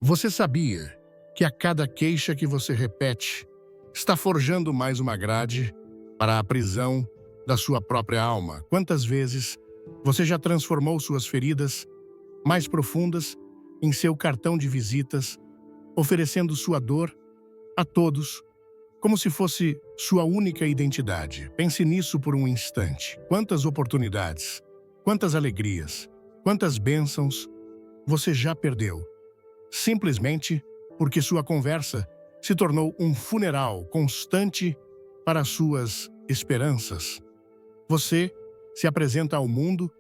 Você sabia que a cada queixa que você repete, está forjando mais uma grade para a prisão da sua própria alma? Quantas vezes você já transformou suas feridas mais profundas em seu cartão de visitas, oferecendo sua dor a todos, como se fosse sua única identidade? Pense nisso por um instante. Quantas oportunidades, quantas alegrias, quantas bênçãos você já perdeu, simplesmente porque sua conversa se tornou um funeral constante para suas esperanças. Você se apresenta ao mundo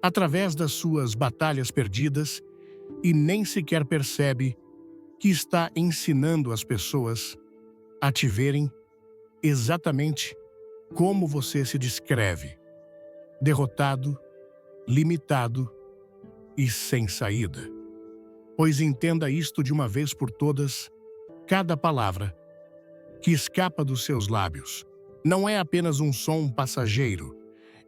através das suas batalhas perdidas e nem sequer percebe que está ensinando as pessoas a te verem exatamente como você se descreve: derrotado, limitado e sem saída. Pois entenda isto de uma vez por todas: cada palavra que escapa dos seus lábios não é apenas um som passageiro,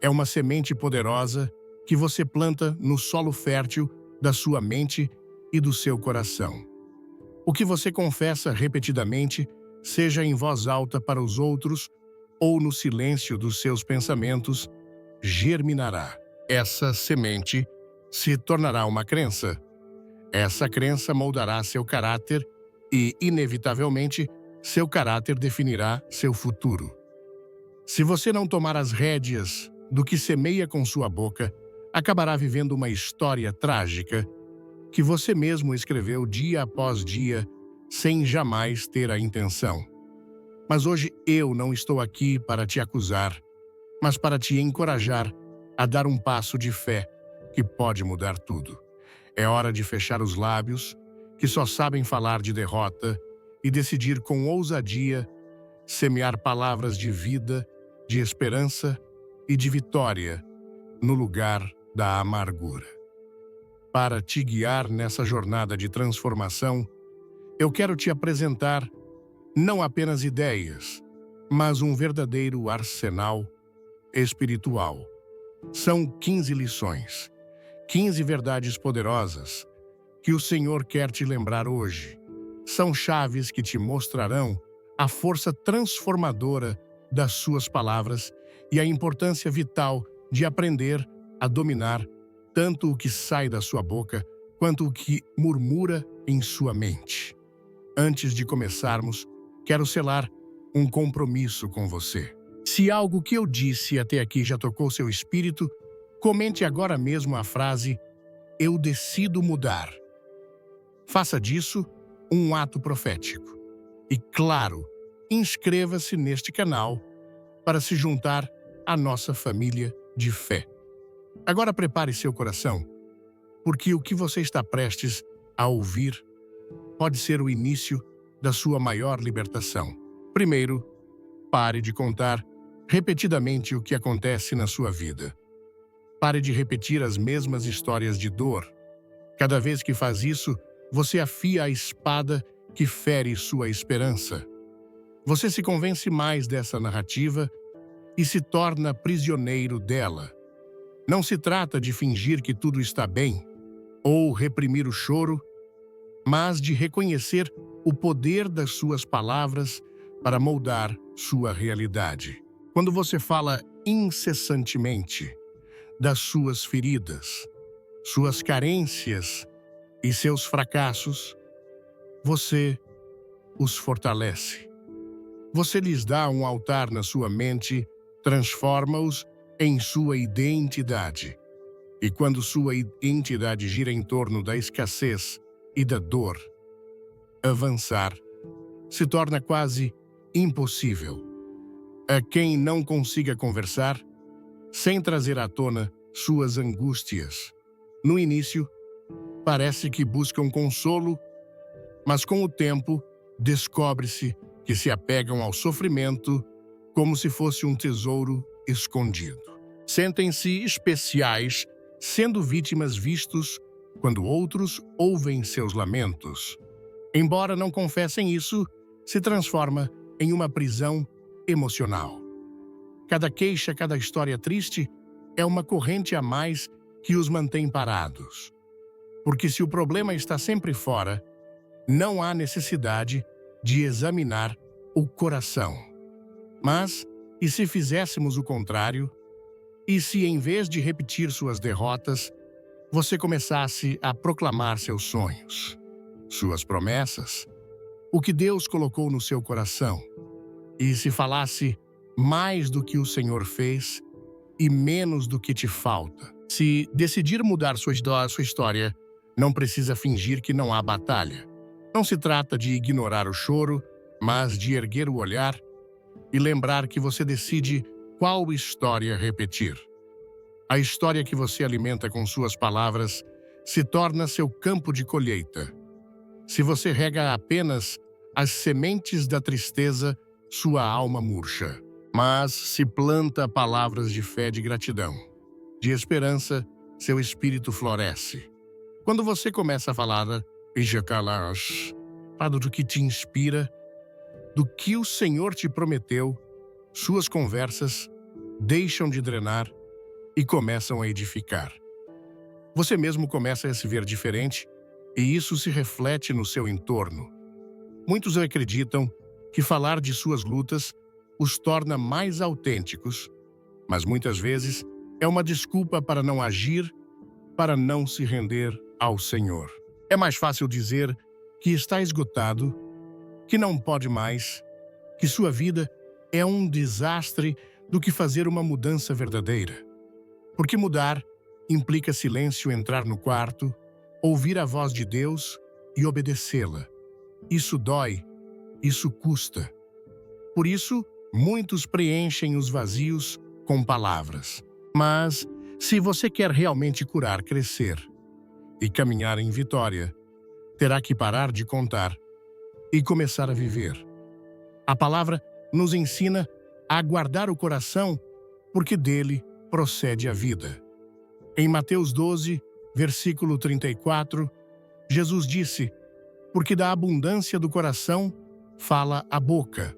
é uma semente poderosa que você planta no solo fértil da sua mente e do seu coração. O que você confessa repetidamente, seja em voz alta para os outros ou no silêncio dos seus pensamentos, germinará. Essa semente se tornará uma crença. Essa crença moldará seu caráter e, inevitavelmente, seu caráter definirá seu futuro. Se você não tomar as rédeas do que semeia com sua boca, acabará vivendo uma história trágica que você mesmo escreveu dia após dia, sem jamais ter a intenção. Mas hoje eu não estou aqui para te acusar, mas para te encorajar a dar um passo de fé que pode mudar tudo. É hora de fechar os lábios, que só sabem falar de derrota, e decidir com ousadia semear palavras de vida, de esperança e de vitória no lugar da amargura. Para te guiar nessa jornada de transformação, eu quero te apresentar não apenas ideias, mas um verdadeiro arsenal espiritual. São 15 lições, 15 verdades poderosas que o Senhor quer te lembrar hoje. São chaves que te mostrarão a força transformadora das suas palavras e a importância vital de aprender a dominar tanto o que sai da sua boca quanto o que murmura em sua mente. Antes de começarmos, quero selar um compromisso com você. Se algo que eu disse até aqui já tocou seu espírito, comente agora mesmo a frase "Eu decido mudar". Faça disso um ato profético. E, claro, inscreva-se neste canal para se juntar à nossa família de fé. Agora prepare seu coração, porque o que você está prestes a ouvir pode ser o início da sua maior libertação. Primeiro, pare de contar repetidamente o que acontece na sua vida. Pare de repetir as mesmas histórias de dor. Cada vez que faz isso, você afia a espada que fere sua esperança. Você se convence mais dessa narrativa e se torna prisioneiro dela. Não se trata de fingir que tudo está bem ou reprimir o choro, mas de reconhecer o poder das suas palavras para moldar sua realidade. Quando você fala incessantemente das suas feridas, suas carências e seus fracassos, você os fortalece. Você lhes dá um altar na sua mente, transforma-os em sua identidade. E quando sua identidade gira em torno da escassez e da dor, avançar se torna quase impossível. A quem não consiga conversar, sem trazer à tona suas angústias. No início, parece que buscam consolo, mas com o tempo, descobre-se que se apegam ao sofrimento como se fosse um tesouro escondido. Sentem-se especiais, sendo vítimas vistos quando outros ouvem seus lamentos. Embora não confessem isso, se transforma em uma prisão emocional. Cada queixa, cada história triste é uma corrente a mais que os mantém parados. Porque se o problema está sempre fora, não há necessidade de examinar o coração. Mas, e se fizéssemos o contrário? E se, em vez de repetir suas derrotas, você começasse a proclamar seus sonhos, suas promessas, o que Deus colocou no seu coração, e se falasse mais do que o Senhor fez e menos do que te falta? Se decidir mudar sua história, não precisa fingir que não há batalha. Não se trata de ignorar o choro, mas de erguer o olhar e lembrar que você decide qual história repetir. A história que você alimenta com suas palavras se torna seu campo de colheita. Se você rega apenas as sementes da tristeza, sua alma murcha. Mas se planta palavras de fé e de gratidão, de esperança, seu espírito floresce. Quando você começa a falar do que te inspira, do que o Senhor te prometeu, suas conversas deixam de drenar e começam a edificar. Você mesmo começa a se ver diferente e isso se reflete no seu entorno. Muitos acreditam que falar de suas lutas os torna mais autênticos, mas muitas vezes é uma desculpa para não agir, para não se render ao Senhor. É mais fácil dizer que está esgotado, que não pode mais, que sua vida é um desastre do que fazer uma mudança verdadeira. Porque mudar implica silêncio, entrar no quarto, ouvir a voz de Deus e obedecê-la. Isso dói, isso custa. Por isso, muitos preenchem os vazios com palavras. Mas, se você quer realmente curar, crescer e caminhar em vitória, terá que parar de contar e começar a viver. A palavra nos ensina a guardar o coração, porque dele procede a vida. Em Mateus 12, versículo 34, Jesus disse: porque da abundância do coração fala a boca.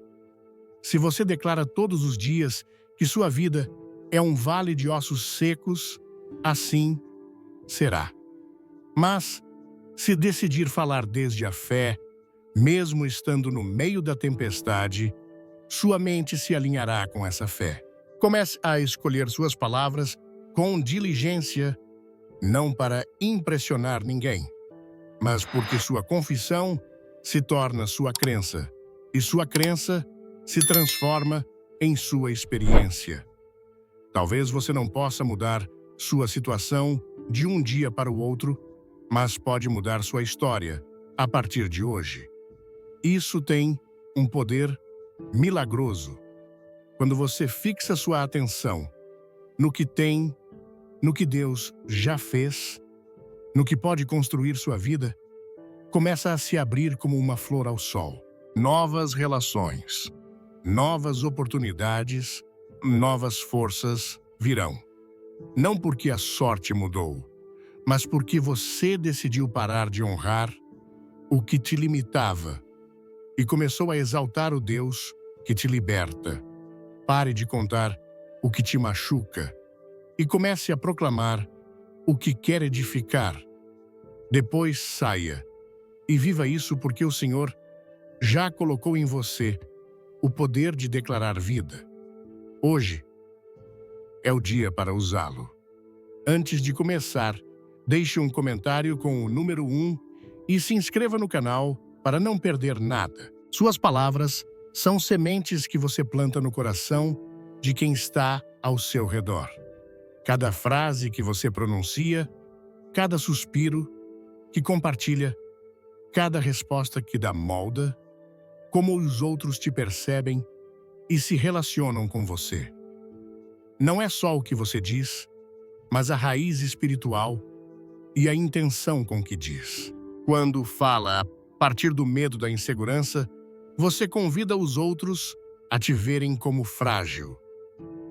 Se você declara todos os dias que sua vida é um vale de ossos secos, assim será. Mas, se decidir falar desde a fé, mesmo estando no meio da tempestade, sua mente se alinhará com essa fé. Comece a escolher suas palavras com diligência, não para impressionar ninguém, mas porque sua confissão se torna sua crença, e sua crença se transforma em sua experiência. Talvez você não possa mudar sua situação de um dia para o outro, mas pode mudar sua história a partir de hoje. Isso tem um poder milagroso. Quando você fixa sua atenção no que tem, no que Deus já fez, no que pode construir sua vida, começa a se abrir como uma flor ao sol. Novas relações, novas oportunidades, novas forças virão. Não porque a sorte mudou, mas porque você decidiu parar de honrar o que te limitava e começou a exaltar o Deus que te liberta. Pare de contar o que te machuca e comece a proclamar o que quer edificar. Depois saia e viva isso, porque o Senhor já colocou em você o poder de declarar vida. Hoje é o dia para usá-lo. Antes de começar, deixe um comentário com o número 1 e se inscreva no canal para não perder nada. Suas palavras são sementes que você planta no coração de quem está ao seu redor. Cada frase que você pronuncia, cada suspiro que compartilha, cada resposta que dá molda como os outros te percebem e se relacionam com você. Não é só o que você diz, mas a raiz espiritual e a intenção com que diz. Quando fala a partir do medo da insegurança, você convida os outros a te verem como frágil,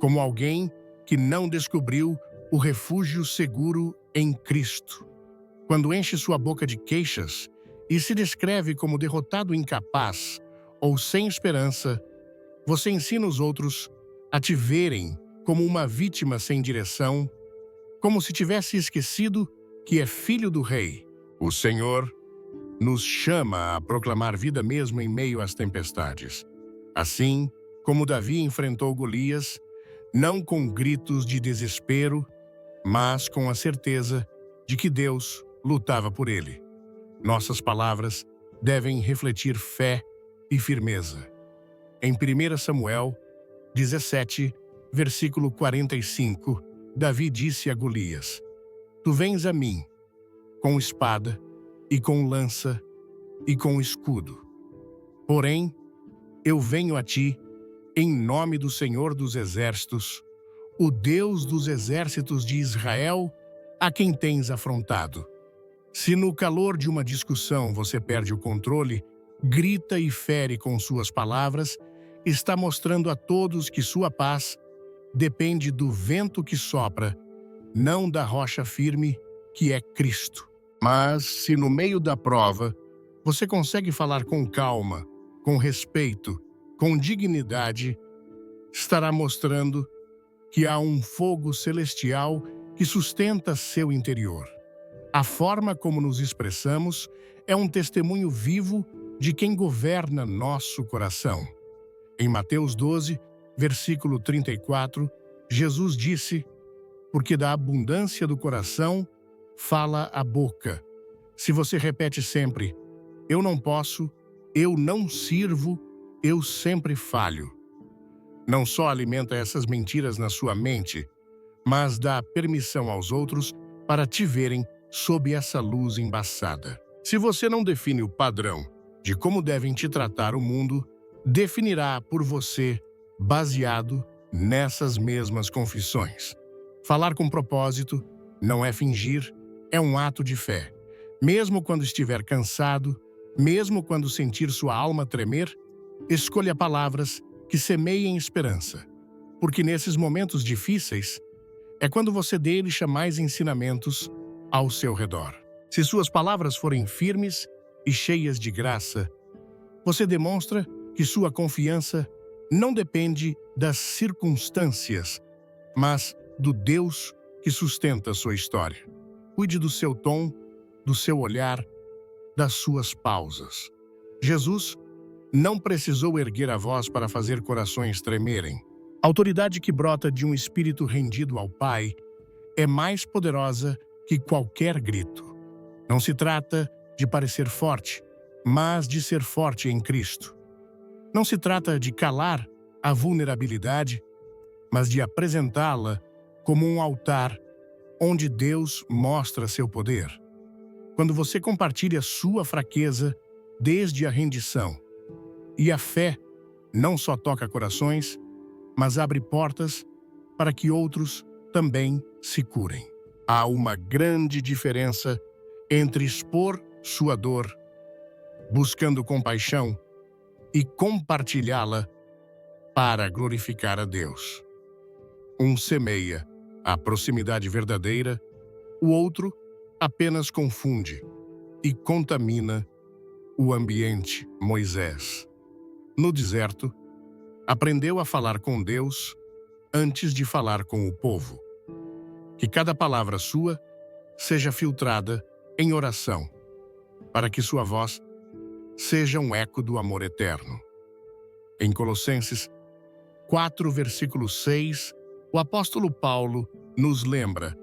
como alguém que não descobriu o refúgio seguro em Cristo. Quando enche sua boca de queixas e se descreve como derrotado, incapaz ou sem esperança, você ensina os outros a te verem como uma vítima sem direção, como se tivesse esquecido que é filho do Rei. O Senhor nos chama a proclamar vida mesmo em meio às tempestades. Assim como Davi enfrentou Golias, não com gritos de desespero, mas com a certeza de que Deus lutava por ele. Nossas palavras devem refletir fé e firmeza. Em 1 Samuel 17, versículo 45, Davi disse a Golias: Tu vens a mim com espada e com lança e com escudo. Porém, eu venho a ti em nome do Senhor dos Exércitos, o Deus dos exércitos de Israel, a quem tens afrontado. Se no calor de uma discussão você perde o controle, grita e fere com suas palavras, está mostrando a todos que sua paz depende do vento que sopra, não da rocha firme, que é Cristo. Mas, se no meio da prova, você consegue falar com calma, com respeito, com dignidade, estará mostrando que há um fogo celestial que sustenta seu interior. A forma como nos expressamos é um testemunho vivo de quem governa nosso coração. Em Mateus 12, versículo 34, Jesus disse: Porque da abundância do coração fala a boca. Se você repete sempre: eu não posso, eu não sirvo, eu sempre falho, não só alimenta essas mentiras na sua mente, mas dá permissão aos outros para te verem sob essa luz embaçada. Se você não define o padrão de como devem te tratar o mundo, definirá por você baseado nessas mesmas confissões. Falar com propósito não é fingir, é um ato de fé. Mesmo quando estiver cansado, mesmo quando sentir sua alma tremer, escolha palavras que semeiem esperança, porque nesses momentos difíceis é quando você deixa mais ensinamentos ao seu redor. Se suas palavras forem firmes e cheias de graça, você demonstra que sua confiança não depende das circunstâncias, mas do Deus que sustenta sua história. Cuide do seu tom, do seu olhar, das suas pausas. Jesus não precisou erguer a voz para fazer corações tremerem. A autoridade que brota de um espírito rendido ao Pai é mais poderosa que qualquer grito. Não se trata de parecer forte, mas de ser forte em Cristo. Não se trata de calar a vulnerabilidade, mas de apresentá-la como um altar onde Deus mostra seu poder. Quando você compartilha sua fraqueza desde a rendição, e a fé não só toca corações, mas abre portas para que outros também se curem. Há uma grande diferença entre expor sua dor, buscando compaixão, e compartilhá-la para glorificar a Deus. Um semeia a proximidade verdadeira, o outro apenas confunde e contamina o ambiente. Moisés, no deserto, aprendeu a falar com Deus antes de falar com o povo. Que cada palavra sua seja filtrada em oração, para que sua voz seja um eco do amor eterno. Em Colossenses 4, versículo 6, o apóstolo Paulo nos lembra: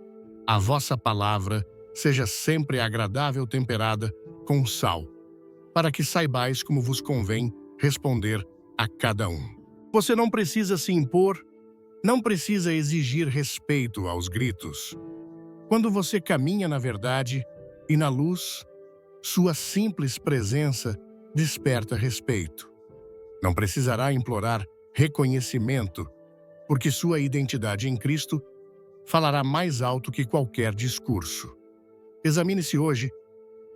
a vossa palavra seja sempre agradável, temperada com sal, para que saibais como vos convém responder a cada um. Você não precisa se impor, não precisa exigir respeito aos gritos. Quando você caminha na verdade e na luz, sua simples presença desperta respeito. Não precisará implorar reconhecimento, porque sua identidade em Cristo falará mais alto que qualquer discurso. Examine-se hoje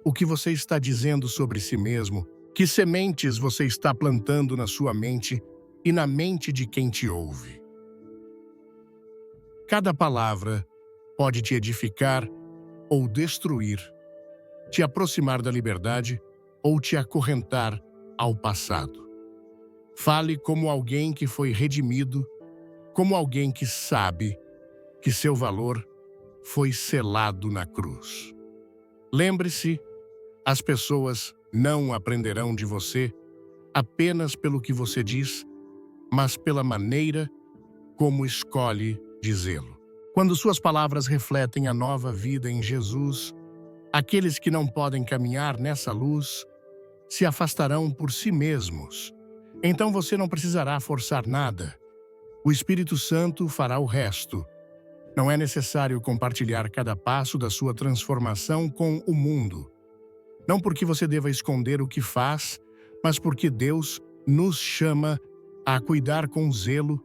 o que você está dizendo sobre si mesmo, que sementes você está plantando na sua mente e na mente de quem te ouve. Cada palavra pode te edificar ou destruir, te aproximar da liberdade ou te acorrentar ao passado. Fale como alguém que foi redimido, como alguém que sabe que seu valor foi selado na cruz. Lembre-se, As pessoas não aprenderão de você apenas pelo que você diz, mas pela maneira como escolhe dizê-lo. Quando suas palavras refletem a nova vida em Jesus, aqueles que não podem caminhar nessa luz se afastarão por si mesmos. Então você não precisará forçar nada. O Espírito Santo fará o resto. Não é necessário compartilhar cada passo da sua transformação com o mundo. Não porque você deva esconder o que faz, mas porque Deus nos chama a cuidar com zelo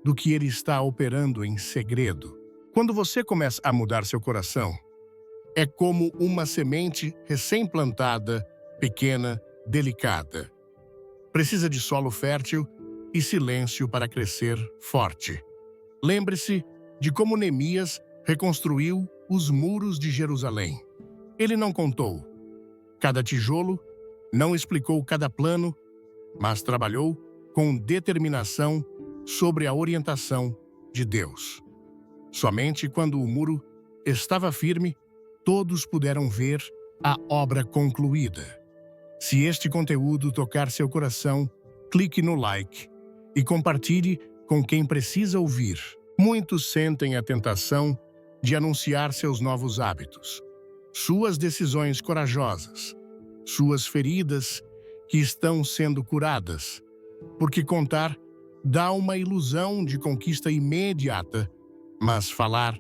do que Ele está operando em segredo. Quando você começa a mudar seu coração, é como uma semente recém-plantada, pequena, delicada. Precisa de solo fértil e silêncio para crescer forte. Lembre-se de como Neemias reconstruiu os muros de Jerusalém. Ele não contou cada tijolo, não explicou cada plano, mas trabalhou com determinação sobre a orientação de Deus. Somente quando o muro estava firme, todos puderam ver a obra concluída. Se este conteúdo tocar seu coração, clique no like e compartilhe com quem precisa ouvir. Muitos sentem a tentação de anunciar seus novos hábitos, suas decisões corajosas, suas feridas que estão sendo curadas, porque contar dá uma ilusão de conquista imediata, mas falar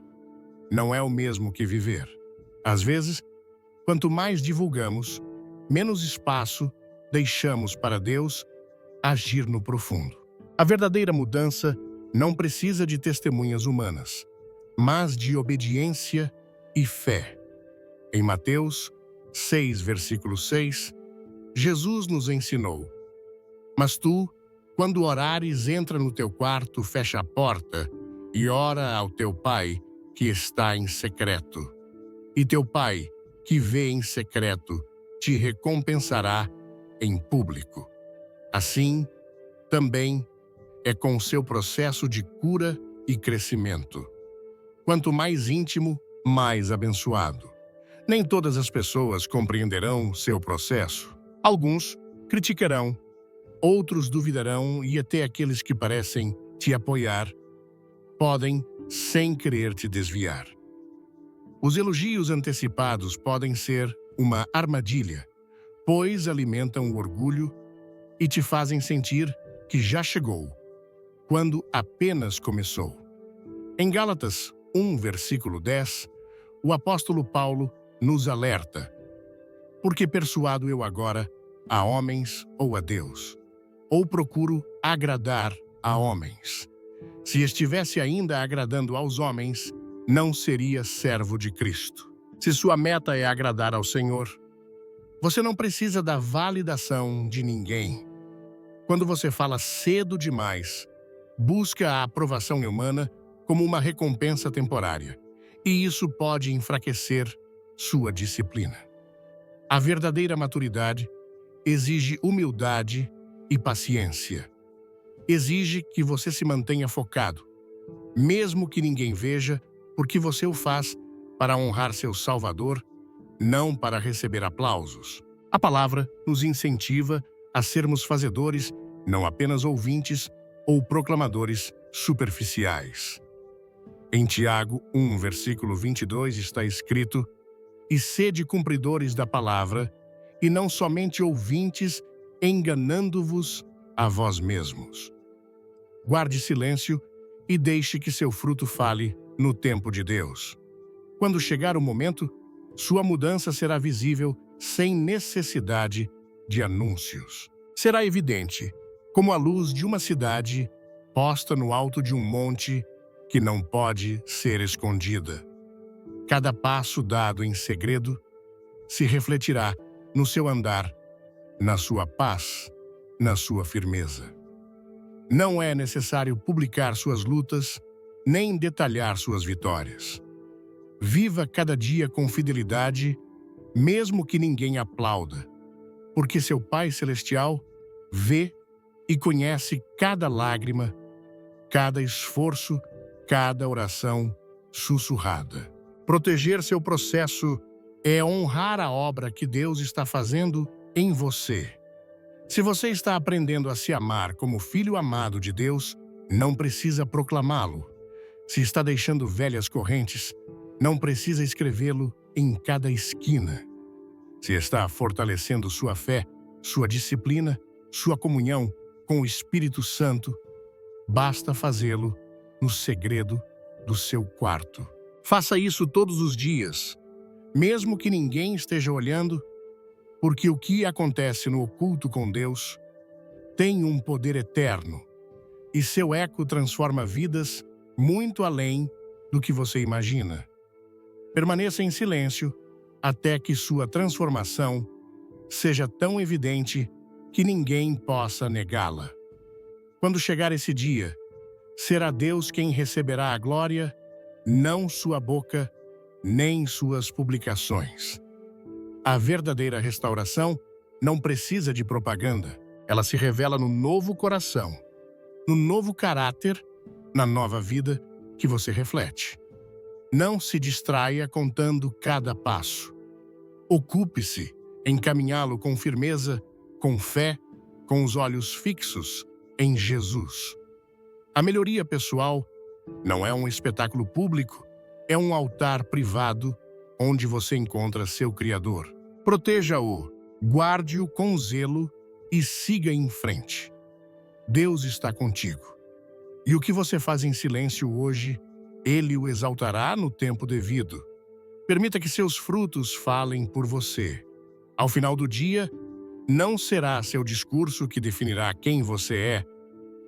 não é o mesmo que viver. Às vezes, quanto mais divulgamos, menos espaço deixamos para Deus agir no profundo. A verdadeira mudança não precisa de testemunhas humanas, mas de obediência e fé. Em Mateus 6, versículo 6, Jesus nos ensinou: "Mas tu, quando orares, entra no teu quarto, fecha a porta e ora ao teu Pai que está em secreto. E teu Pai, que vê em secreto, te recompensará em público." Assim, também é com o seu processo de cura e crescimento. Quanto mais íntimo, mais abençoado. Nem todas as pessoas compreenderão seu processo. Alguns criticarão, outros duvidarão e até aqueles que parecem te apoiar podem, sem querer, te desviar. Os elogios antecipados podem ser uma armadilha, pois alimentam o orgulho e te fazem sentir que já chegou, quando apenas começou. Em Gálatas 1, versículo 10, o apóstolo Paulo nos alerta: "Porque persuado eu agora a homens ou a Deus? Ou procuro agradar a homens? Se estivesse ainda agradando aos homens, não seria servo de Cristo." Se sua meta é agradar ao Senhor, você não precisa da validação de ninguém. Quando você fala cedo demais, busca a aprovação humana como uma recompensa temporária, e isso pode enfraquecer sua disciplina. A verdadeira maturidade exige humildade e paciência. Exige que você se mantenha focado, mesmo que ninguém veja, porque você o faz para honrar seu Salvador, não para receber aplausos. A palavra nos incentiva a sermos fazedores, não apenas ouvintes ou proclamadores superficiais. Em Tiago 1, versículo 22 está escrito: "E sede cumpridores da palavra, e não somente ouvintes, enganando-vos a vós mesmos." Guarde silêncio e deixe que seu fruto fale no tempo de Deus. Quando chegar o momento, sua mudança será visível sem necessidade de anúncios. Será evidente, como a luz de uma cidade posta no alto de um monte que não pode ser escondida. Cada passo dado em segredo se refletirá no seu andar, na sua paz, na sua firmeza. Não é necessário publicar suas lutas, nem detalhar suas vitórias. Viva cada dia com fidelidade, mesmo que ninguém aplauda, porque seu Pai Celestial vê e conhece cada lágrima, cada esforço, cada oração sussurrada. Proteger seu processo É honrar a obra que Deus está fazendo em você. Se você está aprendendo a se amar como filho amado de Deus, não precisa proclamá-lo. Se está deixando velhas correntes, não precisa escrevê-lo em cada esquina. Se está fortalecendo sua fé, sua disciplina, sua comunhão com o Espírito Santo, basta fazê-lo no segredo do seu quarto. Faça isso todos os dias, mesmo que ninguém esteja olhando, porque o que acontece no oculto com Deus tem um poder eterno e seu eco transforma vidas muito além do que você imagina. Permaneça em silêncio até que sua transformação seja tão evidente que ninguém possa negá-la. Quando chegar esse dia, será Deus quem receberá a glória, não sua boca, nem suas publicações. A verdadeira restauração não precisa de propaganda. Ela se revela no novo coração, no novo caráter, na nova vida que você reflete. Não se distraia contando cada passo. Ocupe-se em caminhá-lo com firmeza, com fé, com os olhos fixos em Jesus. A melhoria pessoal não é um espetáculo público, é um altar privado onde você encontra seu Criador. Proteja-o, guarde-o com zelo e siga em frente. Deus está contigo. E o que você faz em silêncio hoje, Ele o exaltará no tempo devido. Permita que seus frutos falem por você. Ao final do dia, não será seu discurso que definirá quem você é,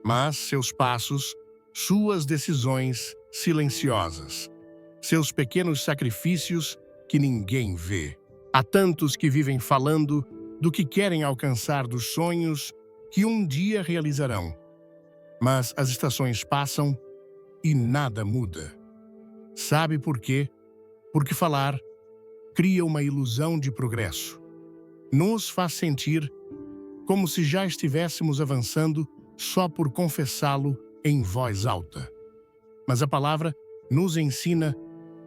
mas seus passos, suas decisões silenciosas, seus pequenos sacrifícios que ninguém vê. Há tantos que vivem falando do que querem alcançar, dos sonhos que um dia realizarão. Mas as estações passam e nada muda. Sabe por quê? Porque falar cria uma ilusão de progresso. Nos faz sentir como se já estivéssemos avançando só por confessá-lo em voz alta. Mas a palavra nos ensina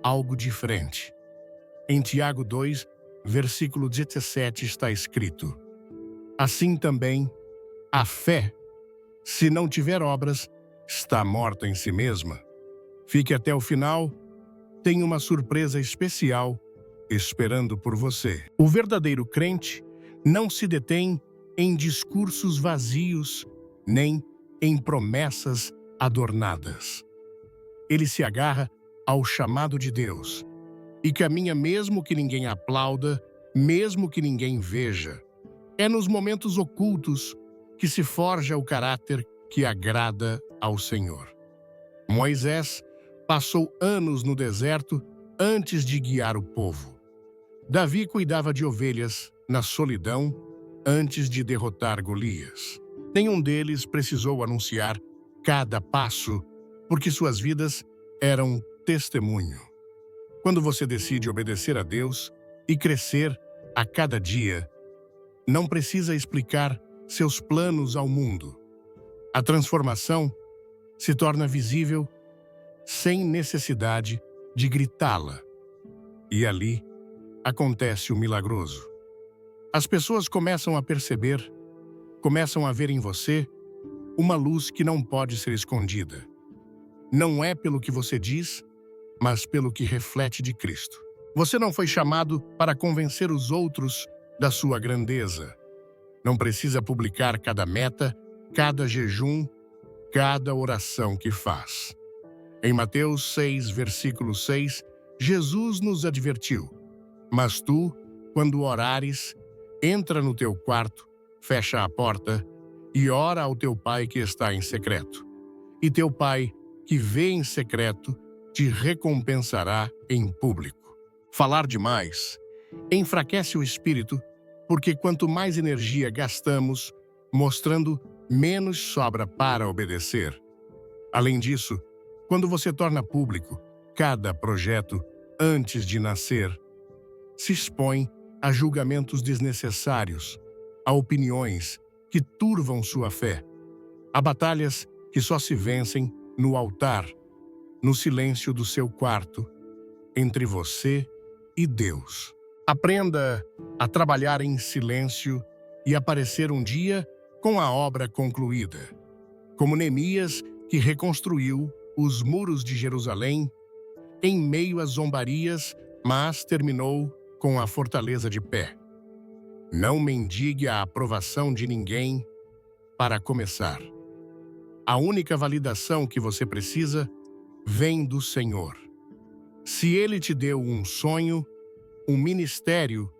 algo diferente. Em Tiago 2, versículo 17 está escrito: assim também, a fé, se não tiver obras, está morta em si mesma. Fique até o final, tem uma surpresa especial esperando por você. O verdadeiro crente não se detém em discursos vazios, nem em promessas adornadas. Ele se agarra ao chamado de Deus e caminha mesmo que ninguém aplauda, mesmo que ninguém veja. É nos momentos ocultos que se forja o caráter que agrada ao Senhor. Moisés passou anos no deserto antes de guiar o povo. Davi cuidava de ovelhas na solidão antes de derrotar Golias. Nenhum deles precisou anunciar cada passo, porque suas vidas eram testemunho. Quando você decide obedecer a Deus e crescer a cada dia, não precisa explicar seus planos ao mundo. A transformação se torna visível sem necessidade de gritá-la. E ali acontece o milagroso. As pessoas começam a perceber, começam a ver em você uma luz que não pode ser escondida. Não é pelo que você diz, mas pelo que reflete de Cristo. Você não foi chamado para convencer os outros da sua grandeza. Não precisa publicar cada meta, cada jejum, cada oração que faz. Em Mateus 6, versículo 6, Jesus nos advertiu: mas tu, quando orares, entra no teu quarto, fecha a porta e ora ao teu Pai que está em secreto. E teu Pai, que vê em secreto, te recompensará em público. Falar demais enfraquece o espírito, porque quanto mais energia gastamos mostrando, menos sobra para obedecer. Além disso, quando você torna público cada projeto antes de nascer, se expõe a julgamentos desnecessários, a opiniões que turvam sua fé, a batalhas que só se vencem no altar, no silêncio do seu quarto, entre você e Deus. Aprenda a trabalhar em silêncio e aparecer um dia com a obra concluída, como Neemias, que reconstruiu os muros de Jerusalém em meio às zombarias, mas terminou com a fortaleza de pé. Não mendigue a aprovação de ninguém para começar. A única validação que você precisa vem do Senhor. Se Ele te deu um sonho, um ministério,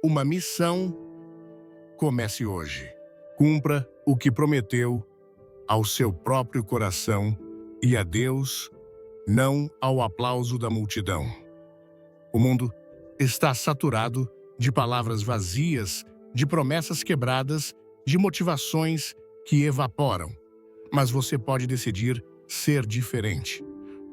uma missão, comece hoje. Cumpra o que prometeu ao seu próprio coração e a Deus, não ao aplauso da multidão. O mundo está saturado de palavras vazias, de promessas quebradas, de motivações que evaporam. Mas você pode decidir ser diferente.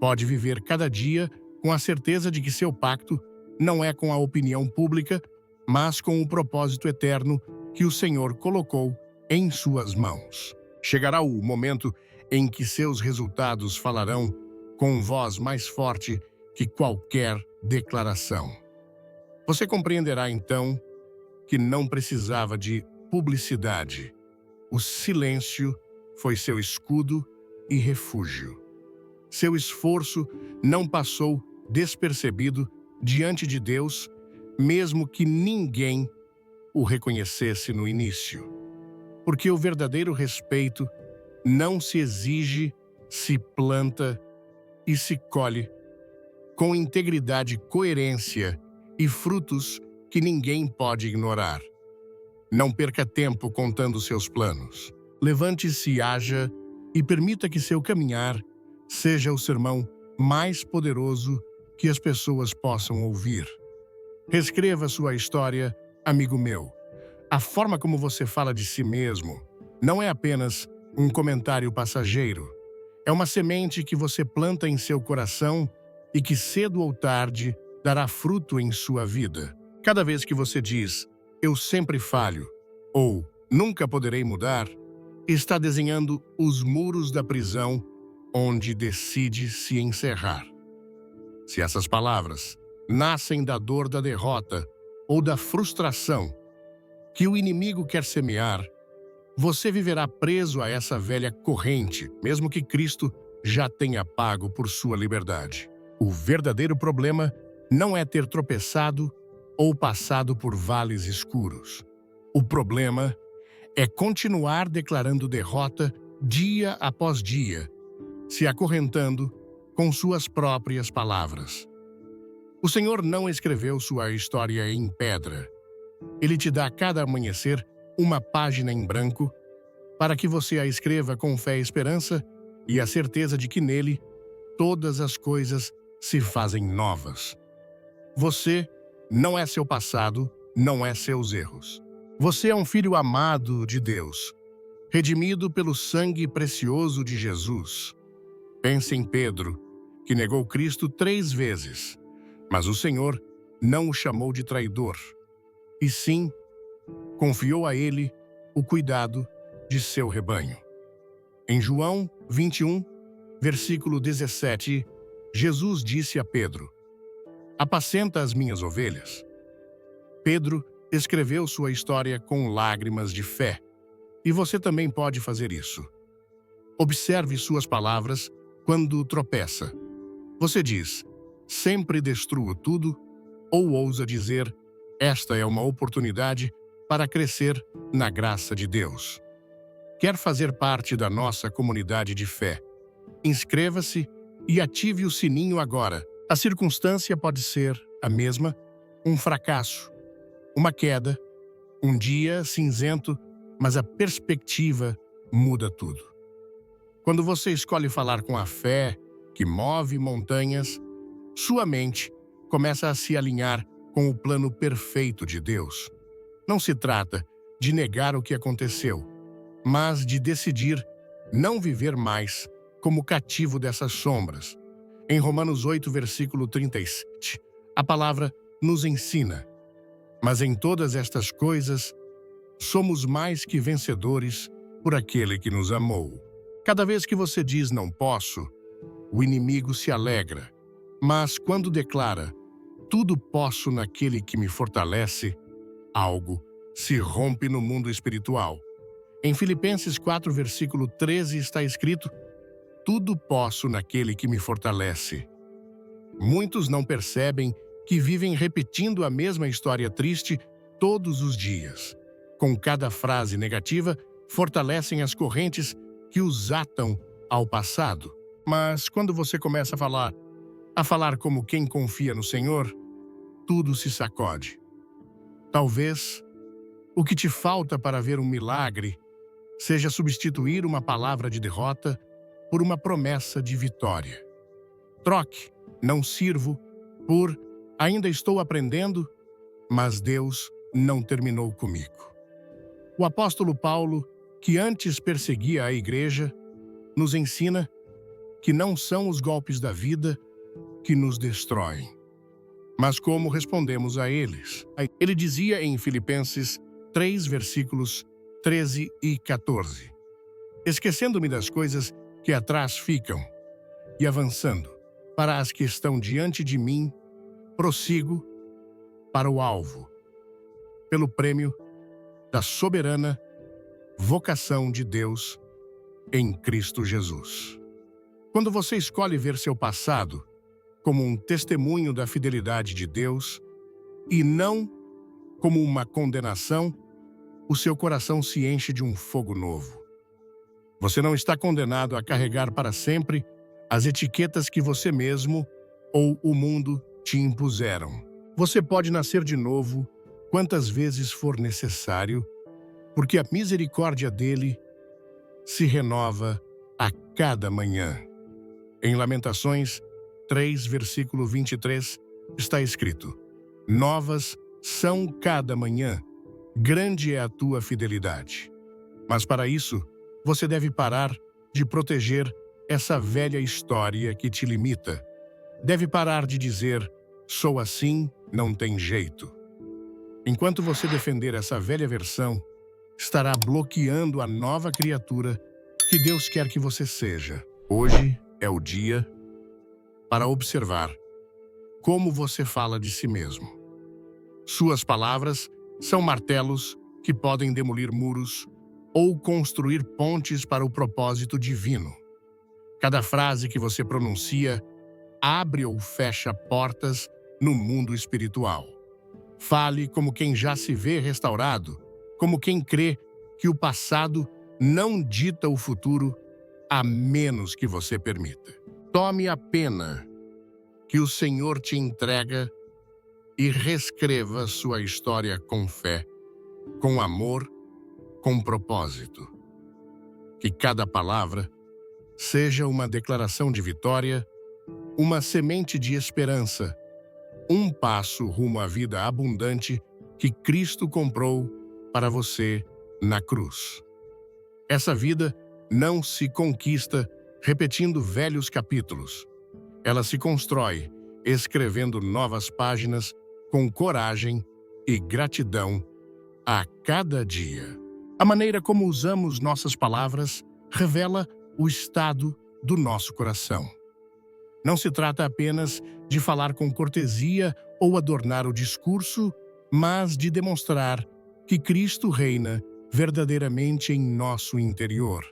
Pode viver cada dia com a certeza de que seu pacto não é com a opinião pública, mas com o propósito eterno que o Senhor colocou em suas mãos. Chegará o momento em que seus resultados falarão com voz mais forte que qualquer declaração. Você compreenderá então que não precisava de publicidade. O silêncio foi seu escudo e refúgio. Seu esforço não passou despercebido diante de Deus, mesmo que ninguém o reconhecesse no início. Porque o verdadeiro respeito não se exige, se planta e se colhe com integridade, coerência e frutos que ninguém pode ignorar. Não perca tempo contando seus planos. Levante-se e haja e permita que seu caminhar seja o sermão mais poderoso que as pessoas possam ouvir. Reescreva sua história, amigo meu. A forma como você fala de si mesmo não é apenas um comentário passageiro. É uma semente que você planta em seu coração e que cedo ou tarde dará fruto em sua vida. Cada vez que você diz, eu sempre falho, ou nunca poderei mudar, está desenhando os muros da prisão onde decide se encerrar. Se essas palavras nascem da dor da derrota ou da frustração que o inimigo quer semear, você viverá preso a essa velha corrente, mesmo que Cristo já tenha pago por sua liberdade. O verdadeiro problema não é ter tropeçado ou passado por vales escuros. O problema é continuar declarando derrota dia após dia, se acorrentando com suas próprias palavras. O Senhor não escreveu sua história em pedra. Ele te dá a cada amanhecer uma página em branco para que você a escreva com fé e esperança e a certeza de que nele todas as coisas se fazem novas. Você não é seu passado, não é seus erros. Você é um filho amado de Deus, redimido pelo sangue precioso de Jesus. Pense em Pedro, que negou Cristo 3 vezes, mas o Senhor não o chamou de traidor, e sim, confiou a ele o cuidado de seu rebanho. Em João 21, versículo 17, Jesus disse a Pedro, apacenta as minhas ovelhas. Pedro escreveu sua história com lágrimas de fé, e você também pode fazer isso. Observe suas palavras quando tropeça. Você diz, sempre destruo tudo, ou ousa dizer, esta é uma oportunidade para crescer na graça de Deus. Quer fazer parte da nossa comunidade de fé? Inscreva-se e ative o sininho agora. A circunstância pode ser a mesma, um fracasso, uma queda, um dia cinzento, mas a perspectiva muda tudo. Quando você escolhe falar com a fé que move montanhas, sua mente começa a se alinhar com o plano perfeito de Deus. Não se trata de negar o que aconteceu, mas de decidir não viver mais como cativo dessas sombras. Em Romanos 8, versículo 37, a palavra nos ensina, mas em todas estas coisas, somos mais que vencedores por aquele que nos amou. Cada vez que você diz não posso, o inimigo se alegra, mas quando declara tudo posso naquele que me fortalece, algo se rompe no mundo espiritual. Em Filipenses 4, versículo 13 está escrito: tudo posso naquele que me fortalece. Muitos não percebem que vivem repetindo a mesma história triste todos os dias. Com cada frase negativa, fortalecem as correntes que os atam ao passado. Mas quando você começa a falar como quem confia no Senhor, tudo se sacode. Talvez o que te falta para ver um milagre seja substituir uma palavra de derrota por uma promessa de vitória. Troque, não sirvo, por ainda estou aprendendo, mas Deus não terminou comigo. O apóstolo Paulo, que antes perseguia a igreja, nos ensina que não são os golpes da vida que nos destroem, mas como respondemos a eles. Ele dizia em Filipenses 3, versículos 13 e 14: esquecendo-me das coisas que atrás ficam e avançando para as que estão diante de mim, prossigo para o alvo, pelo prêmio da soberana vocação de Deus em Cristo Jesus. Quando você escolhe ver seu passado como um testemunho da fidelidade de Deus e não como uma condenação, o seu coração se enche de um fogo novo. Você não está condenado a carregar para sempre as etiquetas que você mesmo ou o mundo te impuseram. Você pode nascer de novo quantas vezes for necessário, porque a misericórdia dele se renova a cada manhã. Em Lamentações 3, versículo 23, está escrito: novas são cada manhã, grande é a tua fidelidade. Mas para isso, você deve parar de proteger essa velha história que te limita. Deve parar de dizer: sou assim, não tem jeito. Enquanto você defender essa velha versão, estará bloqueando a nova criatura que Deus quer que você seja. Hoje é o dia para observar como você fala de si mesmo. Suas palavras são martelos que podem demolir muros ou construir pontes para o propósito divino. Cada frase que você pronuncia abre ou fecha portas no mundo espiritual. Fale como quem já se vê restaurado, como quem crê que o passado não dita o futuro, a menos que você permita. Tome a pena que o Senhor te entrega e reescreva sua história com fé, com amor, com propósito. Que cada palavra seja uma declaração de vitória, uma semente de esperança, um passo rumo à vida abundante que Cristo comprou para você na cruz. Essa vida não se conquista repetindo velhos capítulos. Ela se constrói escrevendo novas páginas com coragem e gratidão a cada dia. A maneira como usamos nossas palavras revela o estado do nosso coração. Não se trata apenas de falar com cortesia ou adornar o discurso, mas de demonstrar que Cristo reina verdadeiramente em nosso interior.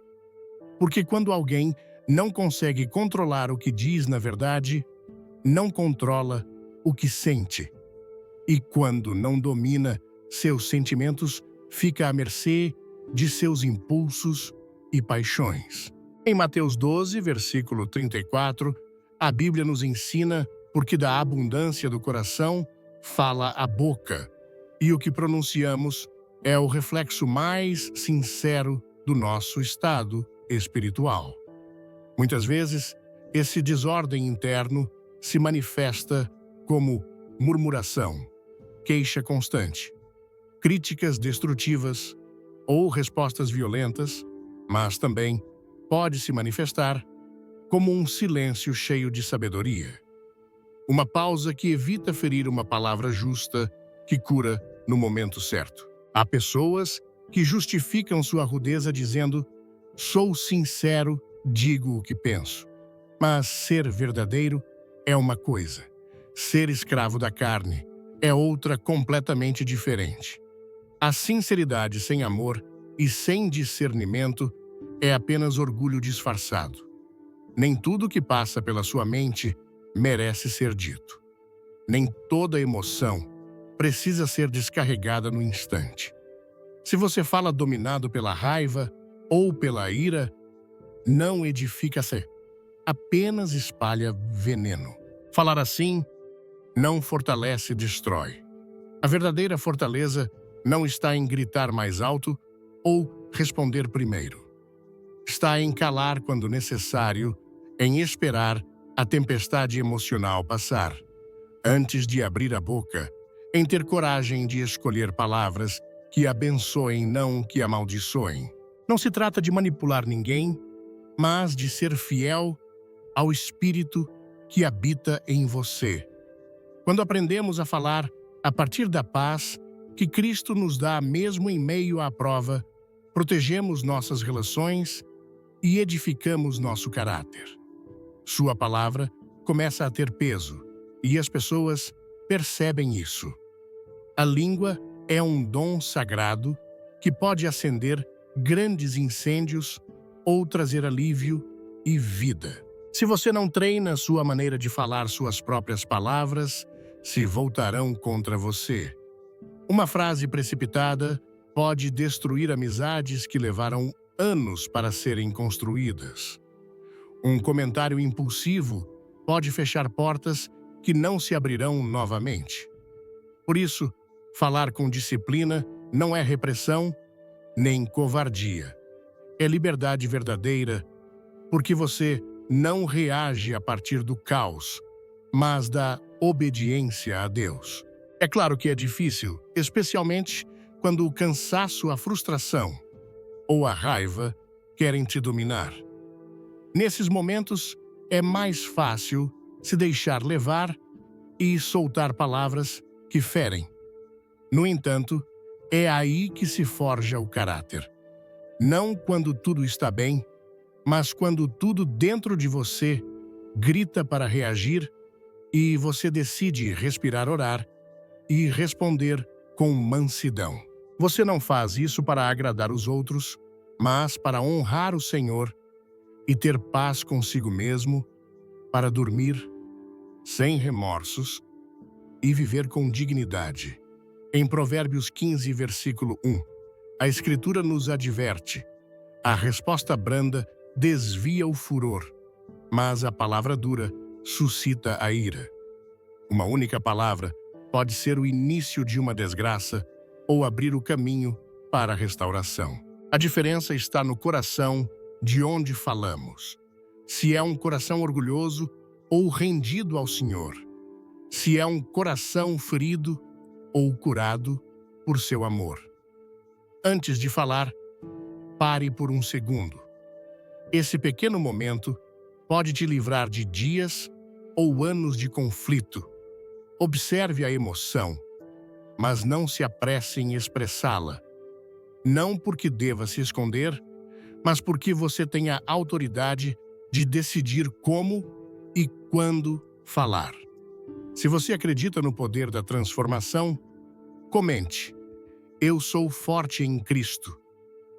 Porque quando alguém não consegue controlar o que diz na verdade, não controla o que sente. E quando não domina seus sentimentos, fica à mercê de seus impulsos e paixões. Em Mateus 12, versículo 34, a Bíblia nos ensina porque da abundância do coração fala a boca, e o que pronunciamos é o reflexo mais sincero do nosso estado espiritual. Muitas vezes, esse desordem interno se manifesta como murmuração, queixa constante, críticas destrutivas ou respostas violentas, mas também pode se manifestar como um silêncio cheio de sabedoria. Uma pausa que evita ferir uma palavra justa que cura no momento certo. Há pessoas que justificam sua rudeza dizendo: sou sincero, digo o que penso. Mas ser verdadeiro é uma coisa. Ser escravo da carne é outra completamente diferente. A sinceridade sem amor e sem discernimento é apenas orgulho disfarçado. Nem tudo que passa pela sua mente merece ser dito. Nem toda emoção precisa ser descarregada no instante. Se você fala dominado pela raiva ou pela ira, não edifica-se, apenas espalha veneno. Falar assim não fortalece e destrói. A verdadeira fortaleza não está em gritar mais alto ou responder primeiro. Está em calar quando necessário, em esperar a tempestade emocional passar, antes de abrir a boca, em ter coragem de escolher palavras que abençoem, não que amaldiçoem. Não se trata de manipular ninguém, mas de ser fiel ao Espírito que habita em você. Quando aprendemos a falar a partir da paz que Cristo nos dá mesmo em meio à prova, protegemos nossas relações e edificamos nosso caráter. Sua palavra começa a ter peso e as pessoas percebem isso. A língua é um dom sagrado que pode acender grandes incêndios ou trazer alívio e vida. Se você não treina sua maneira de falar, suas próprias palavras se voltarão contra você. Uma frase precipitada pode destruir amizades que levaram anos para serem construídas. Um comentário impulsivo pode fechar portas que não se abrirão novamente. Por isso, falar com disciplina não é repressão nem covardia. É liberdade verdadeira, porque você não reage a partir do caos, mas da obediência a Deus. É claro que é difícil, especialmente quando o cansaço, a frustração ou a raiva querem te dominar. Nesses momentos, é mais fácil se deixar levar e soltar palavras que ferem. No entanto, é aí que se forja o caráter. Não quando tudo está bem, mas quando tudo dentro de você grita para reagir e você decide respirar, orar e responder com mansidão. Você não faz isso para agradar os outros, mas para honrar o Senhor e ter paz consigo mesmo, para dormir sem remorsos e viver com dignidade. Em Provérbios 15, versículo 1, a Escritura nos adverte: a resposta branda desvia o furor, mas a palavra dura suscita a ira. Uma única palavra pode ser o início de uma desgraça ou abrir o caminho para a restauração. A diferença está no coração de onde falamos. Se é um coração orgulhoso ou rendido ao Senhor. Se é um coração ferido ou curado por seu amor. Antes de falar, pare por um segundo. Esse pequeno momento pode te livrar de dias ou anos de conflito. Observe a emoção, mas não se apresse em expressá-la. Não porque deva se esconder, mas porque você tem a autoridade de decidir como e quando falar. Se você acredita no poder da transformação, comente: eu sou forte em Cristo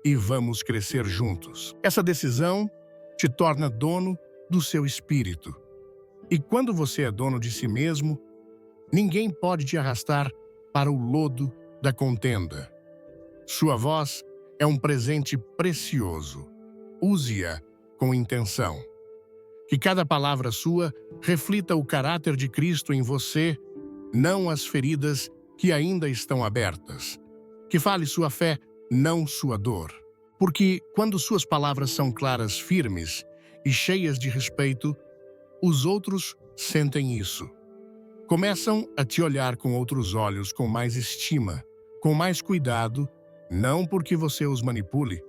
e vamos crescer juntos. Essa decisão te torna dono do seu espírito. E quando você é dono de si mesmo, ninguém pode te arrastar para o lodo da contenda. Sua voz é um presente precioso. Use-a com intenção. Que cada palavra sua reflita o caráter de Cristo em você, não as feridas que ainda estão abertas. Que fale sua fé, não sua dor. Porque quando suas palavras são claras, firmes e cheias de respeito, os outros sentem isso. Começam a te olhar com outros olhos, com mais estima, com mais cuidado, não porque você os manipule,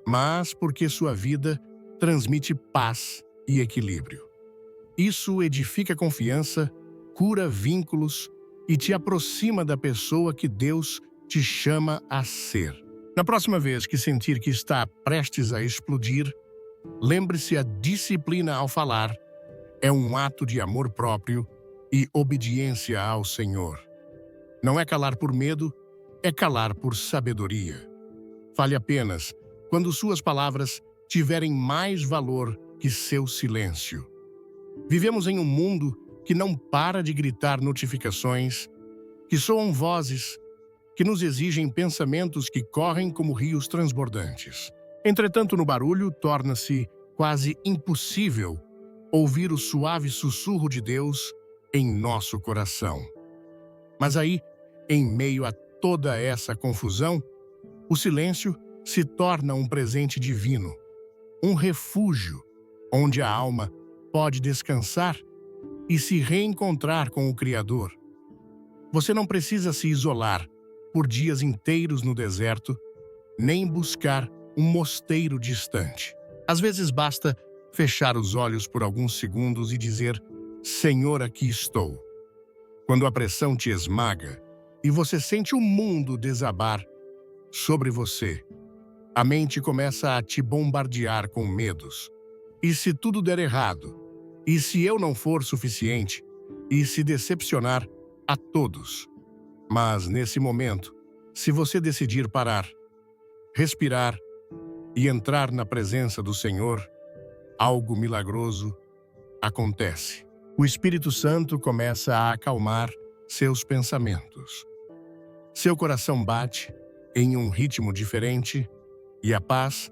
mas porque sua vida transmite paz e equilíbrio. Isso edifica confiança, cura vínculos e te aproxima da pessoa que Deus te chama a ser. Na próxima vez que sentir que está prestes a explodir, lembre-se: a disciplina ao falar é um ato de amor próprio e obediência ao Senhor. Não é calar por medo, é calar por sabedoria. Fale apenas quando suas palavras tiverem mais valor que seu silêncio. Vivemos em um mundo que não para de gritar notificações, que soam vozes, que nos exigem pensamentos que correm como rios transbordantes. Entretanto, no barulho, torna-se quase impossível ouvir o suave sussurro de Deus em nosso coração. Mas aí, em meio a toda essa confusão, o silêncio se torna um presente divino, um refúgio onde a alma pode descansar e se reencontrar com o Criador. Você não precisa se isolar por dias inteiros no deserto, nem buscar um mosteiro distante. Às vezes basta fechar os olhos por alguns segundos e dizer: Senhor, aqui estou. Quando a pressão te esmaga e você sente o mundo desabar sobre você, a mente começa a te bombardear com medos. E se tudo der errado? E se eu não for suficiente? E se decepcionar a todos? Mas nesse momento, se você decidir parar, respirar e entrar na presença do Senhor, algo milagroso acontece. O Espírito Santo começa a acalmar seus pensamentos. Seu coração bate em um ritmo diferente e a paz,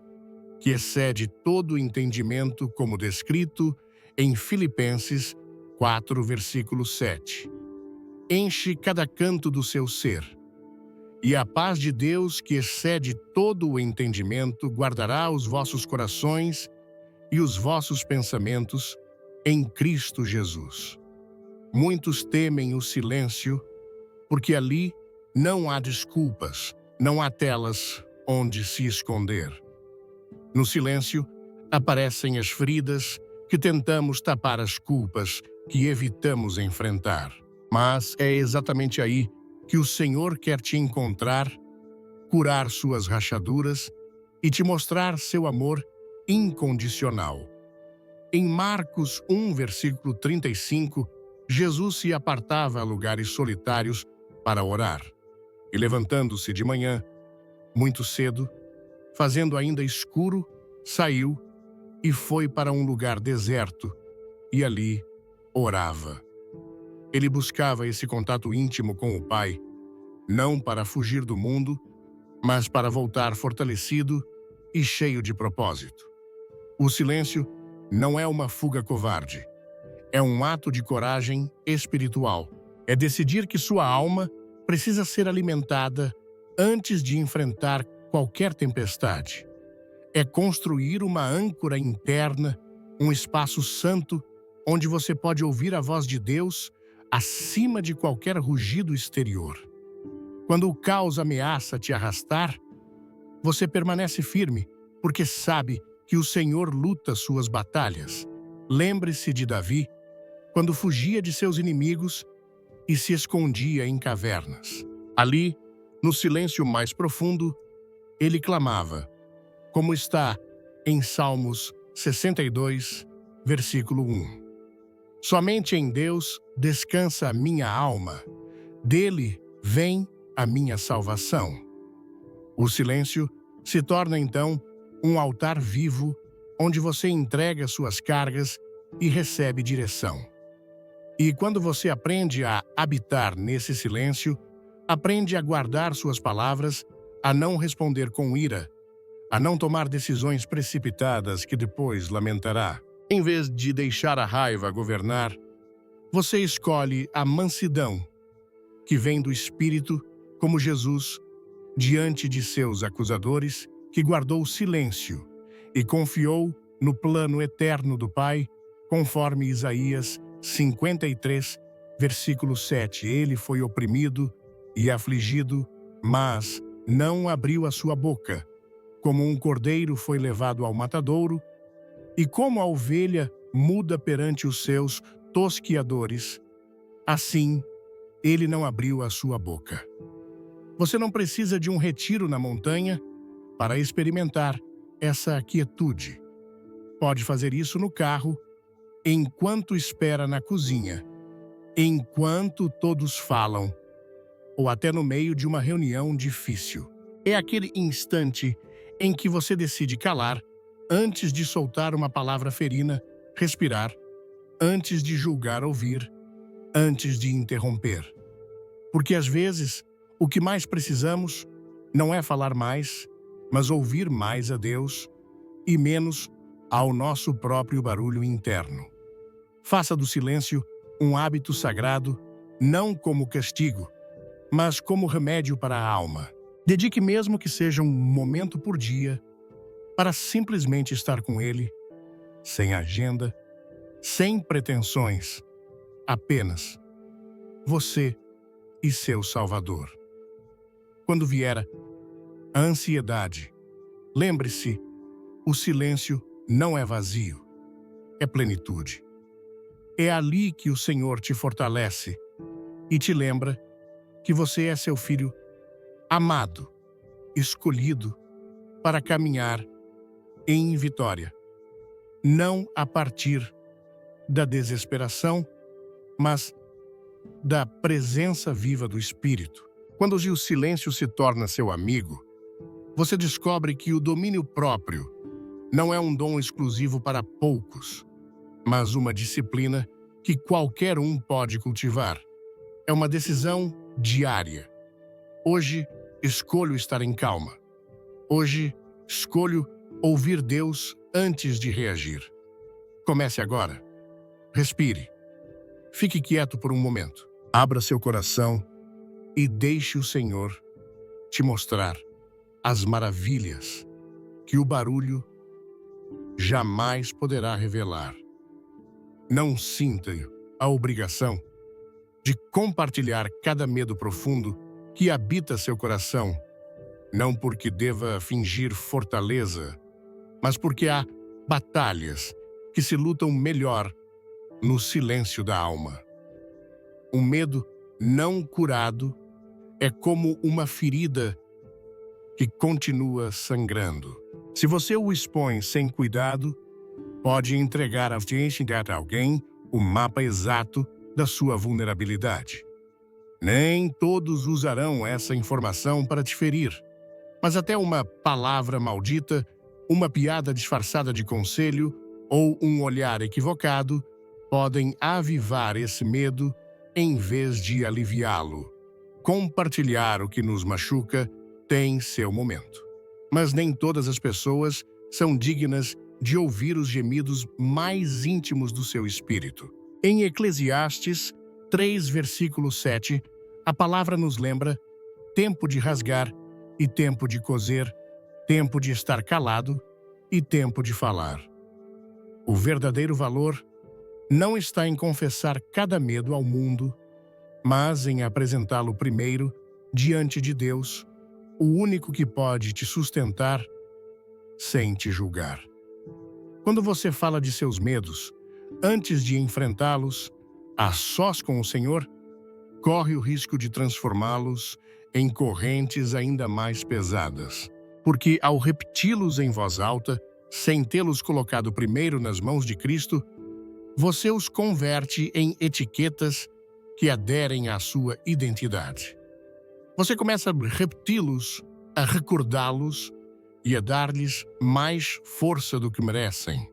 que excede todo o entendimento, como descrito em Filipenses 4, versículo 7, enche cada canto do seu ser. E a paz de Deus, que excede todo o entendimento, guardará os vossos corações e os vossos pensamentos em Cristo Jesus. Muitos temem o silêncio, porque ali não há desculpas, não há telas onde se esconder. No silêncio, aparecem as feridas que tentamos tapar, as culpas que evitamos enfrentar. Mas é exatamente aí que o Senhor quer te encontrar, curar suas rachaduras e te mostrar seu amor incondicional. Em Marcos 1, versículo 35, Jesus se apartava a lugares solitários para orar. E levantando-se de manhã, muito cedo, fazendo ainda escuro, saiu e foi para um lugar deserto e ali orava. Ele buscava esse contato íntimo com o Pai, não para fugir do mundo, mas para voltar fortalecido e cheio de propósito. O silêncio não é uma fuga covarde. É um ato de coragem espiritual. É decidir que sua alma precisa ser alimentada antes de enfrentar qualquer tempestade. É construir uma âncora interna, um espaço santo onde você pode ouvir a voz de Deus acima de qualquer rugido exterior. Quando o caos ameaça te arrastar, você permanece firme, porque sabe que o Senhor luta suas batalhas. Lembre-se de Davi, quando fugia de seus inimigos e se escondia em cavernas. Ali, no silêncio mais profundo, ele clamava, como está em Salmos 62, versículo 1. Somente em Deus descansa a minha alma, dele vem a minha salvação. O silêncio se torna então um altar vivo, onde você entrega suas cargas e recebe direção. E quando você aprende a habitar nesse silêncio, aprende a guardar suas palavras, a não responder com ira, a não tomar decisões precipitadas que depois lamentará. Em vez de deixar a raiva governar, você escolhe a mansidão, que vem do Espírito, como Jesus, diante de seus acusadores, que guardou silêncio e confiou no plano eterno do Pai, conforme Isaías 53, versículo 7. Ele foi oprimido e afligido, mas não abriu a sua boca. Como um cordeiro foi levado ao matadouro, e como a ovelha muda perante os seus tosquiadores, assim ele não abriu a sua boca. Você não precisa de um retiro na montanha para experimentar essa quietude. Pode fazer isso no carro, enquanto espera na cozinha, enquanto todos falam, ou até no meio de uma reunião difícil. É aquele instante em que você decide calar antes de soltar uma palavra ferina, respirar, antes de julgar ouvir, antes de interromper. Porque às vezes, o que mais precisamos não é falar mais, mas ouvir mais a Deus e menos ao nosso próprio barulho interno. Faça do silêncio um hábito sagrado, não como castigo, mas como remédio para a alma. Dedique mesmo que seja um momento por dia para simplesmente estar com Ele, sem agenda, sem pretensões, apenas você e seu Salvador. Quando vier a ansiedade, lembre-se, o silêncio não é vazio, é plenitude. É ali que o Senhor te fortalece e te lembra que você é seu filho amado, escolhido para caminhar em vitória, não a partir da desesperação, mas da presença viva do Espírito. Quando o silêncio se torna seu amigo, você descobre que o domínio próprio não é um dom exclusivo para poucos, mas uma disciplina que qualquer um pode cultivar. É uma decisão diária. Hoje, escolho estar em calma. Hoje, escolho ouvir Deus antes de reagir. Comece agora. Respire. Fique quieto por um momento. Abra seu coração e deixe o Senhor te mostrar as maravilhas que o barulho jamais poderá revelar. Não sinta a obrigação de compartilhar cada medo profundo que habita seu coração, não porque deva fingir fortaleza, mas porque há batalhas que se lutam melhor no silêncio da alma. Um medo não curado é como uma ferida que continua sangrando. Se você o expõe sem cuidado, pode entregar a alguém o mapa exato da sua vulnerabilidade. Nem todos usarão essa informação para te ferir, mas até uma palavra maldita, uma piada disfarçada de conselho ou um olhar equivocado podem avivar esse medo em vez de aliviá-lo. Compartilhar o que nos machuca tem seu momento. Mas nem todas as pessoas são dignas de ouvir os gemidos mais íntimos do seu espírito. Em Eclesiastes 3, versículo 7, a palavra nos lembra tempo de rasgar e tempo de coser, tempo de estar calado e tempo de falar. O verdadeiro valor não está em confessar cada medo ao mundo, mas em apresentá-lo primeiro diante de Deus, o único que pode te sustentar sem te julgar. Quando você fala de seus medos, antes de enfrentá-los, a sós com o Senhor, corre o risco de transformá-los em correntes ainda mais pesadas. Porque ao repeti-los em voz alta, sem tê-los colocado primeiro nas mãos de Cristo, você os converte em etiquetas que aderem à sua identidade. Você começa a repeti-los, a recordá-los e a dar-lhes mais força do que merecem.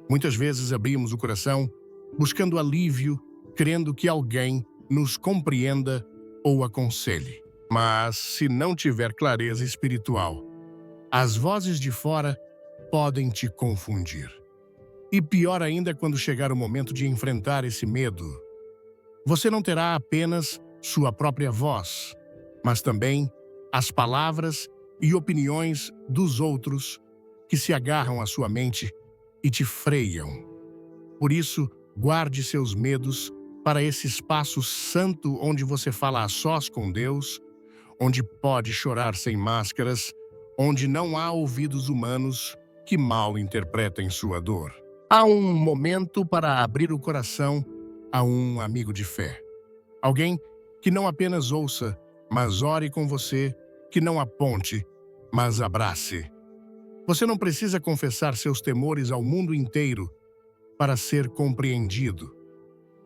Muitas vezes abrimos o coração buscando alívio, querendo que alguém nos compreenda ou aconselhe. Mas, se não tiver clareza espiritual, as vozes de fora podem te confundir. E pior ainda quando chegar o momento de enfrentar esse medo. Você não terá apenas sua própria voz, mas também as palavras e opiniões dos outros que se agarram à sua mente e te freiam. Por isso, guarde seus medos para esse espaço santo onde você fala a sós com Deus, onde pode chorar sem máscaras, onde não há ouvidos humanos que mal interpretem sua dor. Há um momento para abrir o coração a um amigo de fé. Alguém que não apenas ouça, mas ore com você, que não aponte, mas abrace. Você não precisa confessar seus temores ao mundo inteiro para ser compreendido.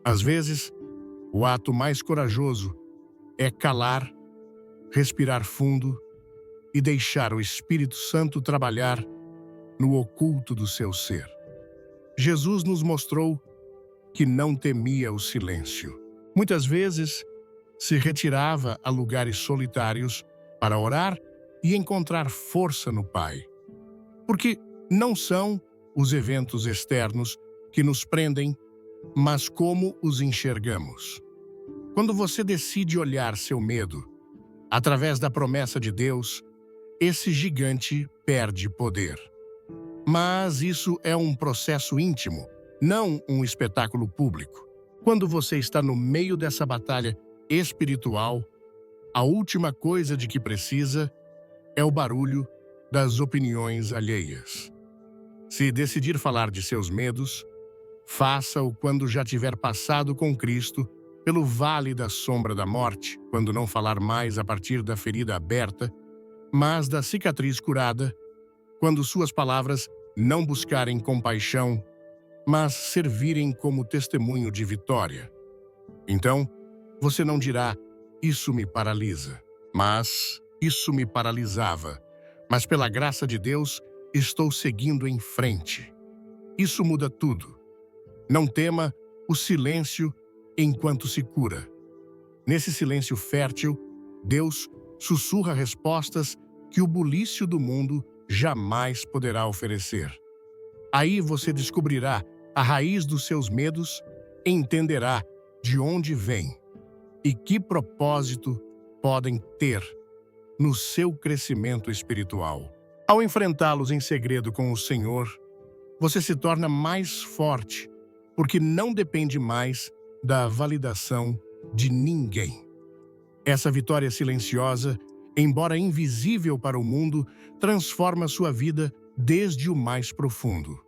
Às vezes, O ato mais corajoso é calar, respirar fundo e deixar o Espírito Santo trabalhar no oculto do seu ser. Jesus nos mostrou que não temia o silêncio. Muitas vezes, se retirava a lugares solitários para orar e encontrar força no Pai. Porque não são os eventos externos que nos prendem, mas como os enxergamos. Quando você decide olhar seu medo através da promessa de Deus, esse gigante perde poder. Mas isso é um processo íntimo, não um espetáculo público. Quando você está no meio dessa batalha espiritual, a última coisa de que precisa é o barulho das opiniões alheias. Se decidir falar de seus medos, faça-o quando já tiver passado com Cristo pelo vale da sombra da morte, quando não falar mais a partir da ferida aberta, mas da cicatriz curada, quando suas palavras não buscarem compaixão, mas servirem como testemunho de vitória. Então, você não dirá, isso me paralisa, mas isso me paralisava, mas pela graça de Deus estou seguindo em frente. Isso muda tudo. Não tema o silêncio enquanto se cura. Nesse silêncio fértil, Deus sussurra respostas que o bulício do mundo jamais poderá oferecer. Aí você descobrirá a raiz dos seus medos, entenderá de onde vem e que propósito podem ter no seu crescimento espiritual. Ao enfrentá-los em segredo com o Senhor, você se torna mais forte, porque não depende mais da validação de ninguém. Essa vitória silenciosa, embora invisível para o mundo, transforma sua vida desde o mais profundo.